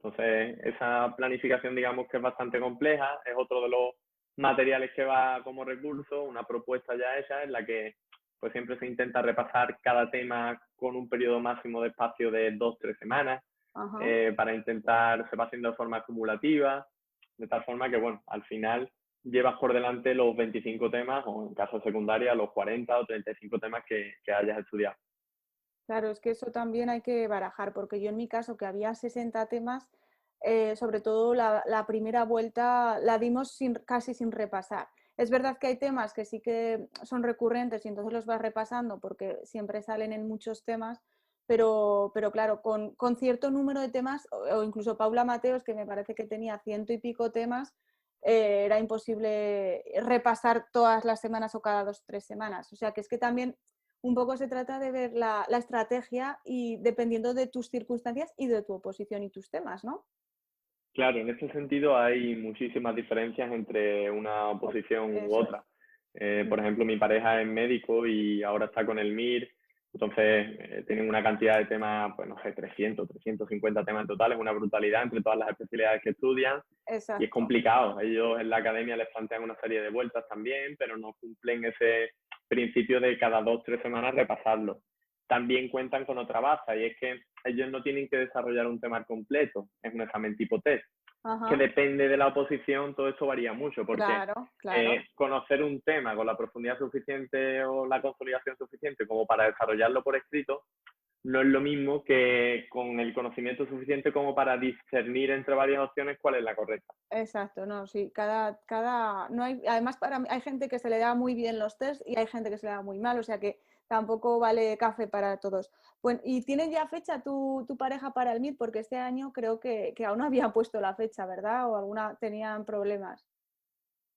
Entonces, esa planificación, digamos que es bastante compleja, es otro de los materiales que va como recurso, una propuesta ya hecha en la que pues siempre se intenta repasar cada tema con un periodo máximo de espacio de 2 o 3 semanas, Ajá. para intentar, se va haciendo de forma acumulativa, de tal forma que, bueno, al final llevas por delante los 25 temas o en caso de secundaria los 40 o 35 temas que hayas estudiado. Claro, es que eso también hay que barajar, porque yo en mi caso, que había 60 temas, sobre todo la primera vuelta la dimos casi sin repasar. Es verdad que hay temas que sí que son recurrentes y entonces los vas repasando porque siempre salen en muchos temas, pero claro, con cierto número de temas, o incluso Paula Mateos, que me parece que tenía ciento y pico temas, era imposible repasar todas las semanas o cada 2 o 3 semanas. O sea que es que también un poco se trata de ver la estrategia y dependiendo de tus circunstancias y de tu oposición y tus temas, ¿no? Claro, en ese sentido hay muchísimas diferencias entre una oposición u Eso es. otra. Por ejemplo, mi pareja es médico y ahora está con el MIR, entonces tienen una cantidad de temas, pues no sé, 350 temas en total, es una brutalidad entre todas las especialidades que estudian y es Exacto. complicado. Ellos en la academia les plantean una serie de vueltas también, pero no cumplen ese principio de cada 2 o 3 semanas repasarlo. También cuentan con otra baza y es que ellos no tienen que desarrollar un tema completo, es un examen tipo test, que Ajá. depende de la oposición, todo esto varía mucho, porque Claro, claro. conocer un tema con la profundidad suficiente o la consolidación suficiente como para desarrollarlo por escrito, no es lo mismo que con el conocimiento suficiente como para discernir entre varias opciones cuál es la correcta. Exacto, no, sí, no hay, además para hay gente que se le da muy bien los test y hay gente que se le da muy mal, o sea que tampoco vale café para todos. Bueno, ¿y tienen ya fecha tu pareja para el MIT? Porque este año creo que aún no habían puesto la fecha, ¿verdad? O alguna tenían problemas.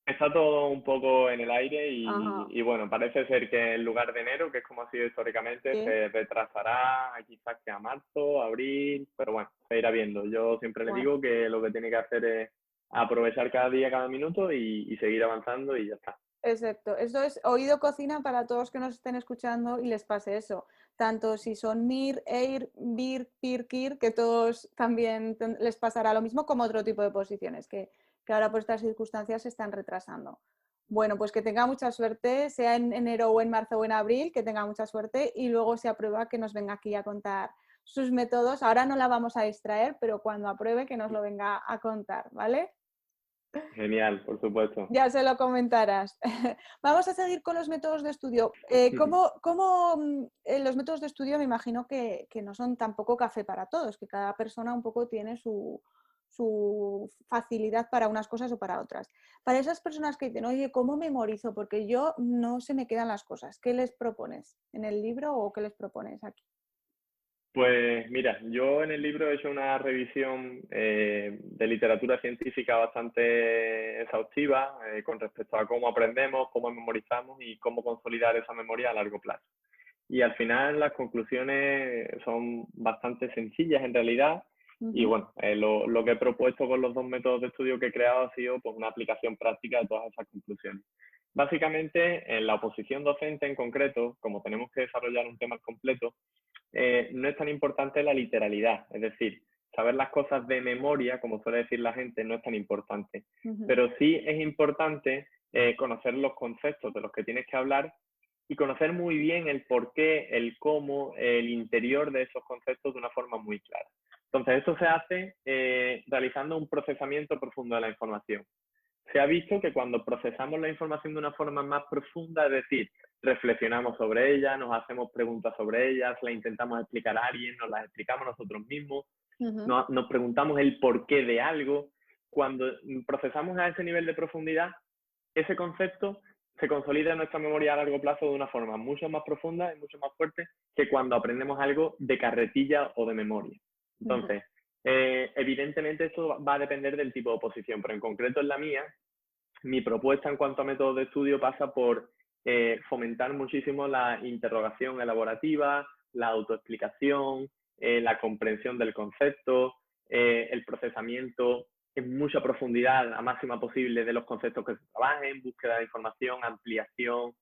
Está todo un poco en el aire Ajá, y bueno, parece ser que en lugar de enero, que es como ha sido históricamente, sí, se retrasará quizás que a marzo, abril, pero bueno, se irá viendo. Yo siempre le bueno. digo que lo que tiene que hacer es aprovechar cada día, cada minuto y seguir avanzando y ya está. Exacto, eso es oído cocina para todos que nos estén escuchando y les pase eso. Tanto si son MIR, EIR, BIR, PIR, KIR, que todos también les pasará lo mismo como otro tipo de posiciones que ahora por estas circunstancias se están retrasando. Bueno, pues que tenga mucha suerte, sea en enero o en marzo o en abril, que tenga mucha suerte y luego se aprueba que nos venga aquí a contar sus métodos. Ahora no la vamos a distraer, pero cuando apruebe que nos lo venga a contar, ¿vale? Genial, por supuesto. Ya se lo comentarás. Vamos a seguir con los métodos de estudio. Los métodos de estudio me imagino que no son tampoco café para todos, que cada persona un poco tiene su facilidad para unas cosas o para otras. Para esas personas que dicen, oye, ¿cómo memorizo? Porque yo no se me quedan las cosas. ¿Qué les propones en el libro o qué les propones aquí? Pues mira, yo en el libro he hecho una revisión de literatura científica bastante exhaustiva con respecto a cómo aprendemos, cómo memorizamos y cómo consolidar esa memoria a largo plazo. Y al final las conclusiones son bastante sencillas en realidad. Y Ujú. bueno, lo que he propuesto con los dos métodos de estudio que he creado ha sido pues, una aplicación práctica de todas esas conclusiones. Básicamente, en la oposición docente en concreto, como tenemos que desarrollar un tema completo, no es tan importante la literalidad, es decir, saber las cosas de memoria, como suele decir la gente, no es tan importante. Ujú, Pero sí es importante conocer los conceptos de los que tienes que hablar y conocer muy bien el por qué, el cómo, el interior de esos conceptos de una forma muy clara. Entonces, esto se hace realizando un procesamiento profundo de la información. Se ha visto que cuando procesamos la información de una forma más profunda, es decir, reflexionamos sobre ella, nos hacemos preguntas sobre ellas, la intentamos explicar a alguien, nos las explicamos nosotros mismos, ujú, nos preguntamos el porqué de algo. Cuando procesamos a ese nivel de profundidad, ese concepto se consolida en nuestra memoria a largo plazo de una forma mucho más profunda y mucho más fuerte que cuando aprendemos algo de carretilla o de memoria. ujú. Entonces, evidentemente esto va a depender del tipo de oposición, pero en concreto en la mía, mi propuesta en cuanto a métodos de estudio pasa por fomentar muchísimo la interrogación elaborativa, la autoexplicación, la comprensión del concepto, el procesamiento en mucha profundidad, a máxima posible, de los conceptos que se trabajen, búsqueda de información, ampliación,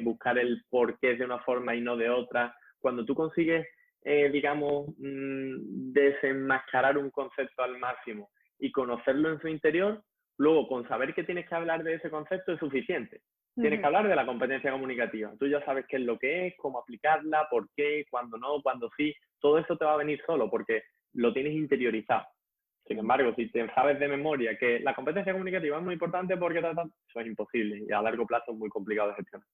buscar el porqué de una forma y no de otra. Cuando tú consigues, digamos, desenmascarar un concepto al máximo y conocerlo en su interior, luego, con saber que tienes que hablar de ese concepto es suficiente. Tienes que Ujú, hablar de la competencia comunicativa. Tú ya sabes qué es lo que es, cómo aplicarla, por qué, cuándo no, cuándo sí. Todo eso te va a venir solo porque lo tienes interiorizado. Sin ujú. embargo, si te sabes de memoria que la competencia comunicativa es muy importante porque eso es imposible y a largo plazo es muy complicado de gestionar.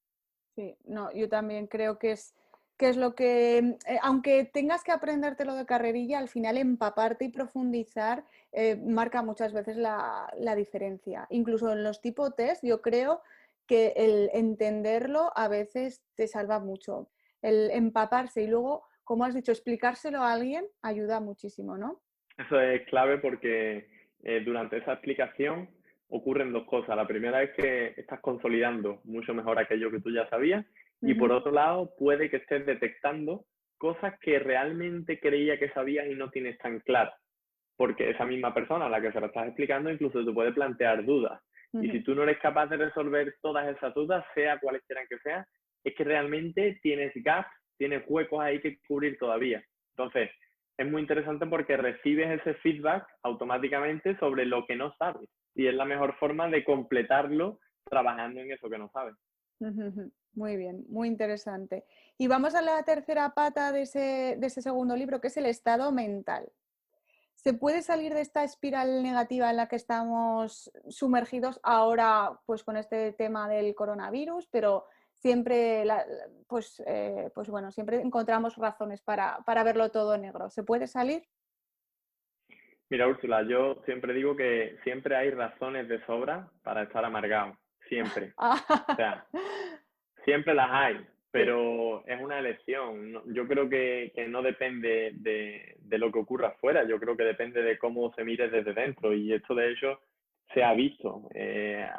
Sí, no, yo también creo que es lo que, aunque tengas que aprendértelo de carrerilla, al final empaparte y profundizar marca muchas veces la diferencia. Incluso en los tipo test, yo creo que el entenderlo a veces te salva mucho. El empaparse y luego, como has dicho, explicárselo a alguien ayuda muchísimo, ¿no? Eso es clave porque durante esa explicación ocurren dos cosas. La primera es que estás consolidando mucho mejor aquello que tú ya sabías y por Ujú, otro lado puede que estés detectando cosas que realmente creía que sabías y no tienes tan claras, porque esa misma persona a la que se lo estás explicando incluso te puede plantear dudas. Y si ujú, tú no eres capaz de resolver todas esas dudas, sea cuales quieran que sean, es que realmente tienes gaps, tienes huecos ahí que cubrir todavía. Entonces, es muy interesante porque recibes ese feedback automáticamente sobre lo que no sabes. Y es la mejor forma de completarlo trabajando en eso que no sabes. ujú, ujú. Muy bien, muy interesante. Y vamos a la tercera pata de ese segundo libro, que es el estado mental. ¿Se puede salir de esta espiral negativa en la que estamos sumergidos ahora, pues con este tema del coronavirus, pero siempre, pues bueno, siempre encontramos razones para verlo todo negro? ¿Se puede salir? Mira, Úrsula, yo siempre digo que siempre hay razones de sobra para estar amargado. Siempre. O Ah, sea, siempre las hay, sí. pero es una elección. Yo creo que no depende de lo que ocurra afuera, yo creo que depende de cómo se mire desde dentro. Y esto, de hecho, se ha visto.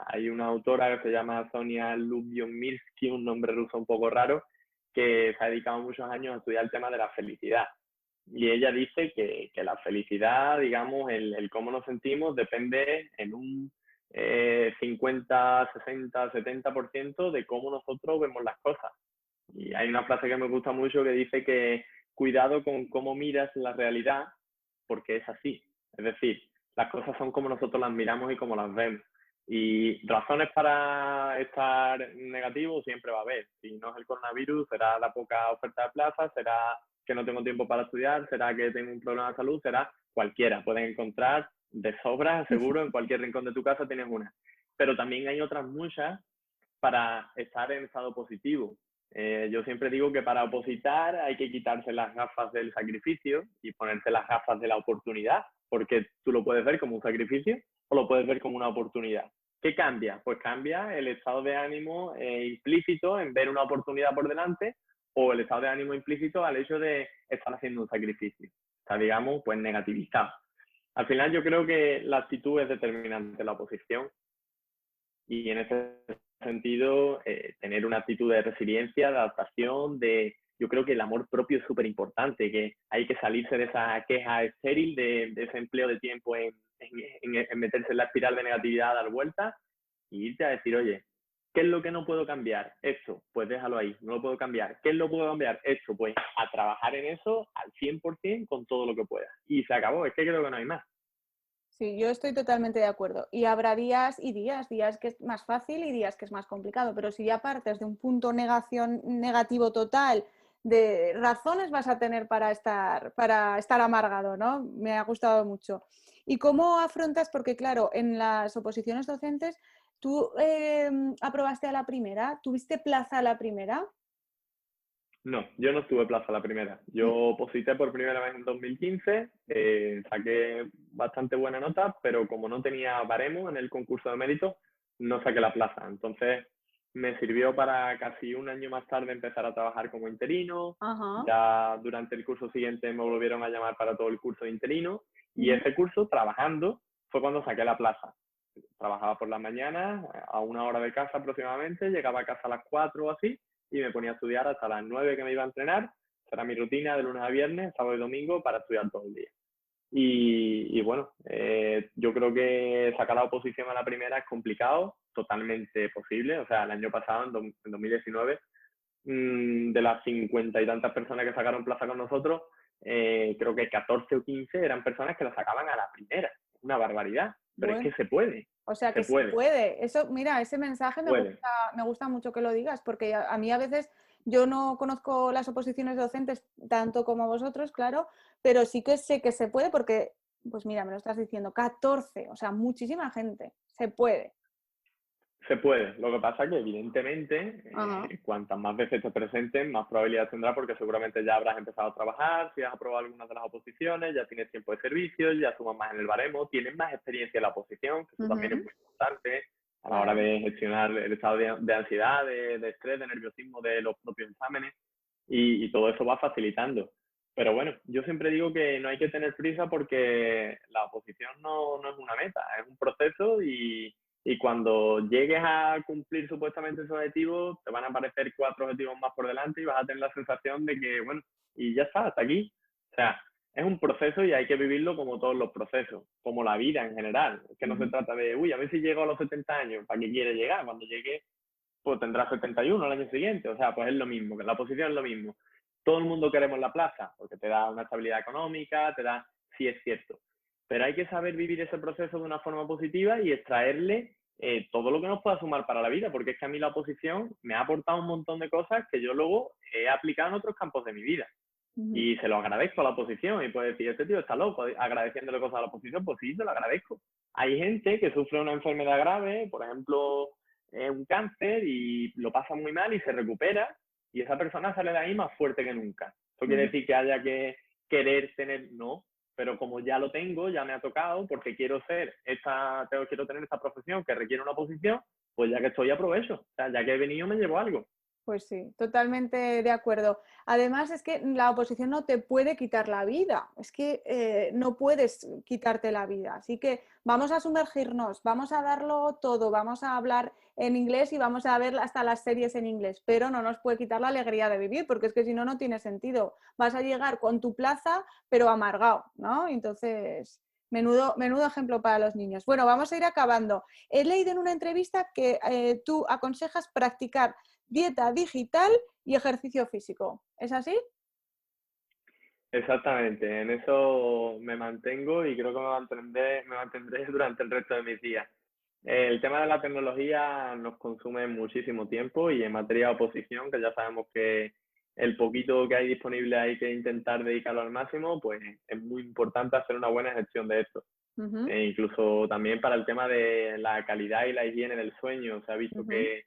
Hay una autora que se llama Sonia Lyubomirsky, un nombre ruso un poco raro, que se ha dedicado muchos años a estudiar el tema de la felicidad. Y ella dice que la felicidad, digamos, el cómo nos sentimos, depende en un 50, 60, 70% de cómo nosotros vemos las cosas. Y hay una frase que me gusta mucho que dice que cuidado con cómo miras la realidad, porque es así. Es decir, las cosas son como nosotros las miramos y como las vemos. Y razones para estar negativo siempre va a haber. Si no es el coronavirus, será la poca oferta de plazas, será que no tengo tiempo para estudiar, será que tengo un problema de salud, será cualquiera. Puedes encontrar de sobra, seguro, en cualquier rincón de tu casa tienes una. Pero también hay otras muchas para estar en estado positivo. Yo siempre digo que para opositar hay que quitarse las gafas del sacrificio y ponerse las gafas de la oportunidad, porque tú lo puedes ver como un sacrificio o lo puedes ver como una oportunidad. ¿Qué cambia? Pues cambia el estado de ánimo implícito en ver una oportunidad por delante o el estado de ánimo implícito al hecho de estar haciendo un sacrificio. Está, digamos, pues negativizado. Al final yo creo que la actitud es determinante en la oposición y en ese sentido tener una actitud de resiliencia, de adaptación, yo creo que el amor propio es súper importante, que hay que salirse de esa queja estéril, de ese empleo de tiempo en meterse en la espiral de negatividad, dar vueltas, y irte a decir, oye, ¿Qué es lo que no puedo cambiar? Esto, pues déjalo ahí, no lo puedo cambiar. ¿Qué es lo que puedo cambiar? Esto, pues a trabajar en eso al 100% con todo lo que pueda. Y se acabó, es que creo que no hay más. Sí, yo estoy totalmente de acuerdo. Y habrá días y días, días que es más fácil y días que es más complicado, pero si ya partes de un punto negativo total, de razones vas a tener para estar amargado, ¿no? Me ha gustado mucho. ¿Y cómo afrontas? Porque claro, en las oposiciones docentes, ¿tú aprobaste a la primera? ¿Tuviste plaza a la primera? No, yo no tuve plaza la primera. Yo oposité por primera vez en 2015, saqué bastante buena nota, pero como no tenía baremo en el concurso de mérito, no saqué la plaza. Entonces me sirvió para casi un año más tarde empezar a trabajar como interino. Ajá. Ya durante el curso siguiente me volvieron a llamar para todo el curso de interino y Ujú. ese curso, trabajando, fue cuando saqué la plaza. Trabajaba por las mañanas, a 1 hora de casa aproximadamente, llegaba a casa a las 4 o así, y me ponía a estudiar hasta las 9 que me iba a entrenar. Era mi rutina de lunes a viernes, sábado y domingo, para estudiar todo el día. Y bueno, yo creo que sacar la oposición a la primera es complicado, totalmente posible. O sea, el año pasado, en 2019, de las 50 y tantas personas que sacaron plaza con nosotros, creo que 14 o 15 eran personas que la sacaban a la primera. Una barbaridad, pero es Bueno. que se puede, O sea se que se puede, puede. Eso, mira, ese mensaje puede. me gusta mucho que lo digas, porque a mí a veces yo no conozco las oposiciones docentes tanto como vosotros, claro, pero sí que sé que se puede porque, pues mira, me lo estás diciendo, 14, o sea, muchísima gente, se puede. Se puede. Lo que pasa es que, evidentemente, Ajá. cuantas más veces te presenten, más probabilidad tendrá porque seguramente ya habrás empezado a trabajar, si has aprobado algunas de las oposiciones, ya tienes tiempo de servicio, ya sumas más en el baremo, tienes más experiencia en la oposición, que eso también es Ujú. muy importante a la hora Claro. de gestionar el estado de ansiedad, de estrés, de nerviosismo de los propios exámenes y todo eso va facilitando. Pero bueno, yo siempre digo que no hay que tener prisa porque la oposición no es una meta, es un proceso y cuando llegues a cumplir supuestamente ese objetivo, te van a aparecer 4 objetivos más por delante y vas a tener la sensación de que, bueno, y ya está, hasta aquí. O sea, es un proceso y hay que vivirlo como todos los procesos, como la vida en general. Es que no se Ujú. trata de, uy, a ver si llego a los 70 años, ¿para qué quiere llegar? Cuando llegue, pues tendrá 71 al año siguiente. O sea, pues es lo mismo, que la posición es lo mismo. Todo el mundo queremos la plaza, porque te da una estabilidad económica, te da, sí es cierto. Pero hay que saber vivir ese proceso de una forma positiva y extraerle todo lo que nos pueda sumar para la vida, porque es que a mí la oposición me ha aportado un montón de cosas que yo luego he aplicado en otros campos de mi vida. Ujú. Y se lo agradezco a la oposición. Y puede decir, este tío está loco agradeciéndole cosas a la oposición. Pues sí, se lo agradezco. Hay gente que sufre una enfermedad grave, por ejemplo, un cáncer, y lo pasa muy mal y se recupera. Y esa persona sale de ahí más fuerte que nunca. Eso quiere Ujú. decir que haya que querer tener, no. Pero como ya lo tengo, ya me ha tocado, porque quiero quiero tener esta profesión que requiere una oposición, pues ya que estoy aprovecho. O sea, ya que he venido me llevo algo. Pues sí, totalmente de acuerdo. Además, es que la oposición no te puede quitar la vida, es que no puedes quitarte la vida. Así que vamos a sumergirnos, vamos a darlo todo, vamos a hablar en inglés y vamos a ver hasta las series en inglés, pero no nos puede quitar la alegría de vivir, porque es que si no, no tiene sentido. Vas a llegar con tu plaza, pero amargado, ¿no? Entonces, menudo ejemplo para los niños. Bueno, vamos a ir acabando. He leído en una entrevista que tú aconsejas practicar dieta digital y ejercicio físico. ¿Es así? Exactamente, en eso me mantengo y creo que me mantendré durante el resto de mis días. El tema de la tecnología nos consume muchísimo tiempo y en materia de oposición, que ya sabemos que el poquito que hay disponible hay que intentar dedicarlo al máximo, pues es muy importante hacer una buena gestión de esto. Ujú, Incluso también para el tema de la calidad y la higiene del sueño, se ha visto ujú. que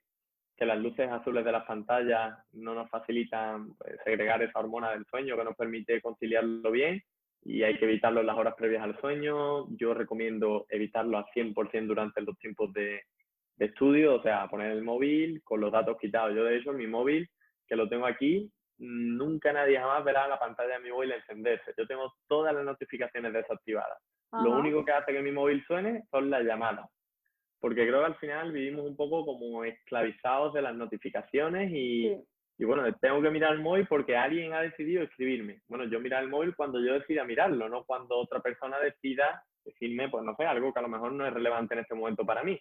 las luces azules de las pantallas no nos facilitan pues, segregar esa hormona del sueño que nos permite conciliarlo bien y hay que evitarlo en las horas previas al sueño. Yo recomiendo evitarlo al 100% durante los tiempos de estudio, o sea, poner el móvil con los datos quitados. Yo, de hecho, en mi móvil, que lo tengo aquí, nunca nadie jamás verá la pantalla de mi móvil encenderse. Yo tengo todas las notificaciones desactivadas. Lo Ajá, único que hace que mi móvil suene son las llamadas porque creo que al final vivimos un poco como esclavizados de las notificaciones sí. y bueno, tengo que mirar el móvil porque alguien ha decidido escribirme. Bueno, yo mirar el móvil cuando yo decida mirarlo, no cuando otra persona decida decirme, pues no sé, algo que a lo mejor no es relevante en este momento para mí.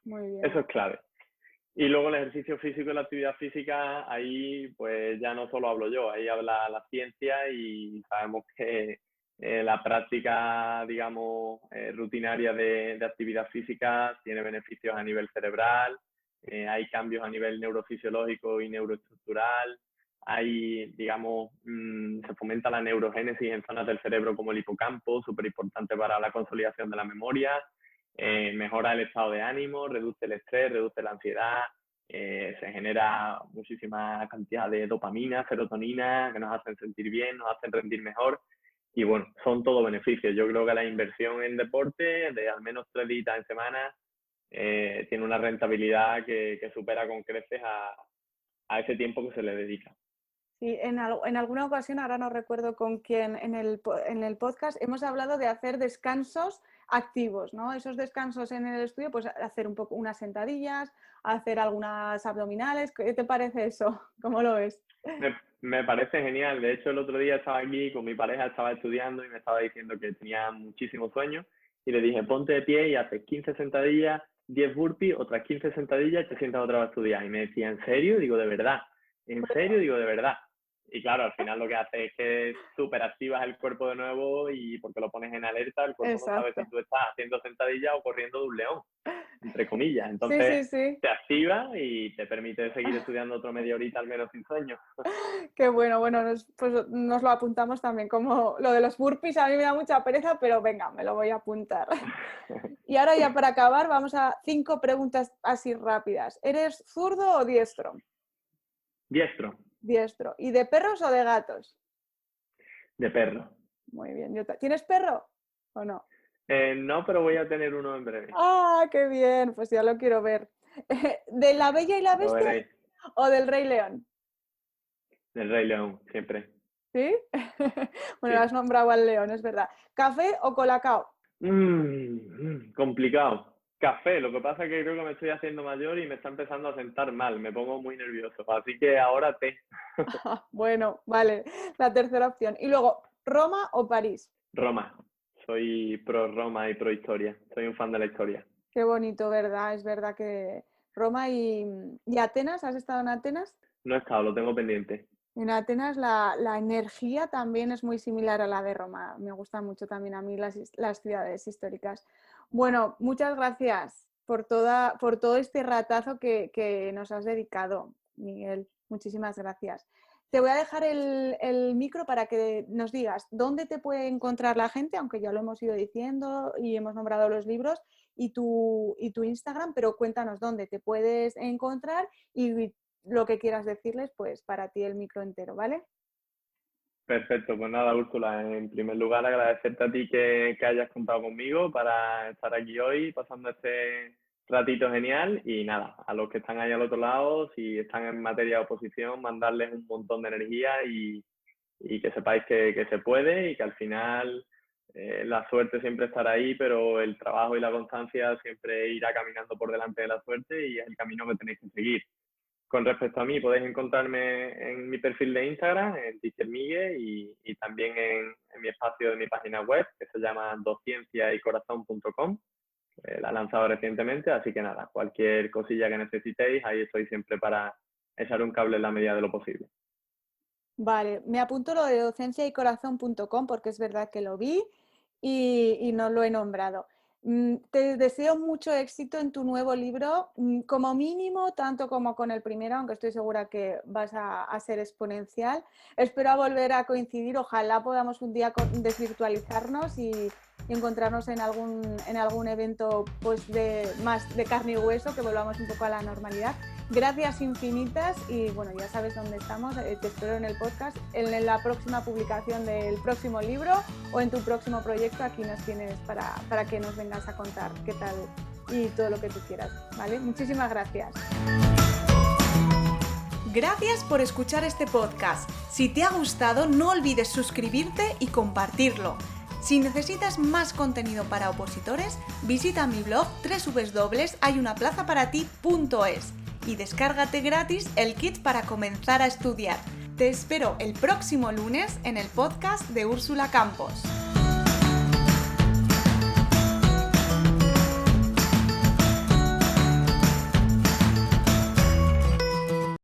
Muy bien. Eso es clave. Y luego el ejercicio físico y la actividad física, ahí pues ya no solo hablo yo, ahí habla la ciencia y sabemos que la práctica, digamos, rutinaria de actividad física tiene beneficios a nivel cerebral, hay cambios a nivel neurofisiológico y neuroestructural, hay, digamos, se fomenta la neurogénesis en zonas del cerebro como el hipocampo, súper importante para la consolidación de la memoria, mejora el estado de ánimo, reduce el estrés, reduce la ansiedad, se genera muchísima cantidad de dopamina, serotonina, que nos hacen sentir bien, nos hacen rendir mejor. Y bueno, son todos beneficios. Yo creo que la inversión en deporte de al menos 3 días en semana tiene una rentabilidad que supera con creces a ese tiempo que se le dedica. Sí, en alguna ocasión, ahora no recuerdo con quién, en el podcast hemos hablado de hacer descansos activos, ¿no? Esos descansos en el estudio, pues hacer un poco unas sentadillas, hacer algunas abdominales. ¿Qué te parece eso? ¿Cómo lo ves? Me parece genial. De hecho, el otro día estaba aquí con mi pareja, estaba estudiando y me estaba diciendo que tenía muchísimo sueño y le dije, ponte de pie y haces 15 sentadillas, 10 burpees, otras 15 sentadillas y te sientas otra vez a estudiar. Y me decía, ¿en serio? Digo, ¿de verdad? ¿En serio? Digo, ¿de verdad? Y claro, al final lo que hace es que superactivas el cuerpo de nuevo y porque lo pones en alerta, el cuerpo no sabe si tú estás haciendo sentadillas o corriendo de un león, entre comillas. Entonces Sí. te activa y te permite seguir estudiando otro media horita al menos sin sueño. Qué bueno, pues nos lo apuntamos también, como lo de los burpees a mí me da mucha pereza, pero venga, me lo voy a apuntar. Y ahora ya para acabar vamos a 5 preguntas así rápidas. ¿Eres zurdo o diestro? Diestro. Diestro. ¿Y de perros o de gatos? De perro. Muy bien. ¿Tienes perro o no? No, pero voy a tener uno en breve. ¡Ah, qué bien! Pues ya lo quiero ver. ¿De La Bella y la Bestia o del Rey León? Del Rey León, siempre. ¿Sí? Bueno, sí. has nombrado al león, es verdad. ¿Café o colacao? Complicado. Café, lo que pasa es que creo que me estoy haciendo mayor y me está empezando a sentar mal, me pongo muy nervioso, así que ahora té. Bueno, vale, la tercera opción. Y luego, ¿Roma o París? Roma, soy pro Roma y pro historia, soy un fan de la historia. Qué bonito, ¿verdad? Es verdad que Roma y Atenas, ¿has estado en Atenas? No he estado, lo tengo pendiente. En Atenas la energía también es muy similar a la de Roma. Me gustan mucho también a mí las ciudades históricas. Bueno, muchas gracias por todo este ratazo que nos has dedicado, Miguel. Muchísimas gracias. Te voy a dejar el micro para que nos digas dónde te puede encontrar la gente, aunque ya lo hemos ido diciendo y hemos nombrado los libros y tu Instagram, pero cuéntanos dónde te puedes encontrar y lo que quieras decirles, pues para ti el micro entero, ¿vale? Perfecto, pues nada, Úrsula, en primer lugar agradecerte a ti que hayas contado conmigo para estar aquí hoy pasando este ratito genial y nada, a los que están ahí al otro lado, si están en materia de oposición, mandarles un montón de energía y que sepáis que se puede y que al final la suerte siempre estará ahí, pero el trabajo y la constancia siempre irá caminando por delante de la suerte y es el camino que tenéis que seguir. Con respecto a mí, podéis encontrarme en mi perfil de Instagram, en Teacher Migue, y también en mi espacio de mi página web, que se llama docienciaycorazon.com. La he lanzado recientemente, así que nada, cualquier cosilla que necesitéis, ahí estoy siempre para echar un cable en la medida de lo posible. Vale, me apunto lo de docienciaycorazon.com porque es verdad que lo vi y no lo he nombrado. Te deseo mucho éxito en tu nuevo libro, como mínimo, tanto como con el primero, aunque estoy segura que vas a ser exponencial. Espero volver a coincidir, ojalá podamos un día desvirtualizarnos y encontrarnos en algún evento pues más de carne y hueso, que volvamos un poco a la normalidad. Gracias infinitas y bueno, ya sabes dónde estamos, te espero en el podcast, en la próxima publicación del próximo libro o en tu próximo proyecto. Aquí nos tienes para que nos vengas a contar qué tal y todo lo que tú quieras, ¿vale? Muchísimas gracias. Gracias por escuchar este podcast. Si te ha gustado, no olvides suscribirte y compartirlo. Si necesitas más contenido para opositores, visita mi blog www.hayunaplazaparati.es y descárgate gratis el kit para comenzar a estudiar. Te espero el próximo lunes en el podcast de Úrsula Campos.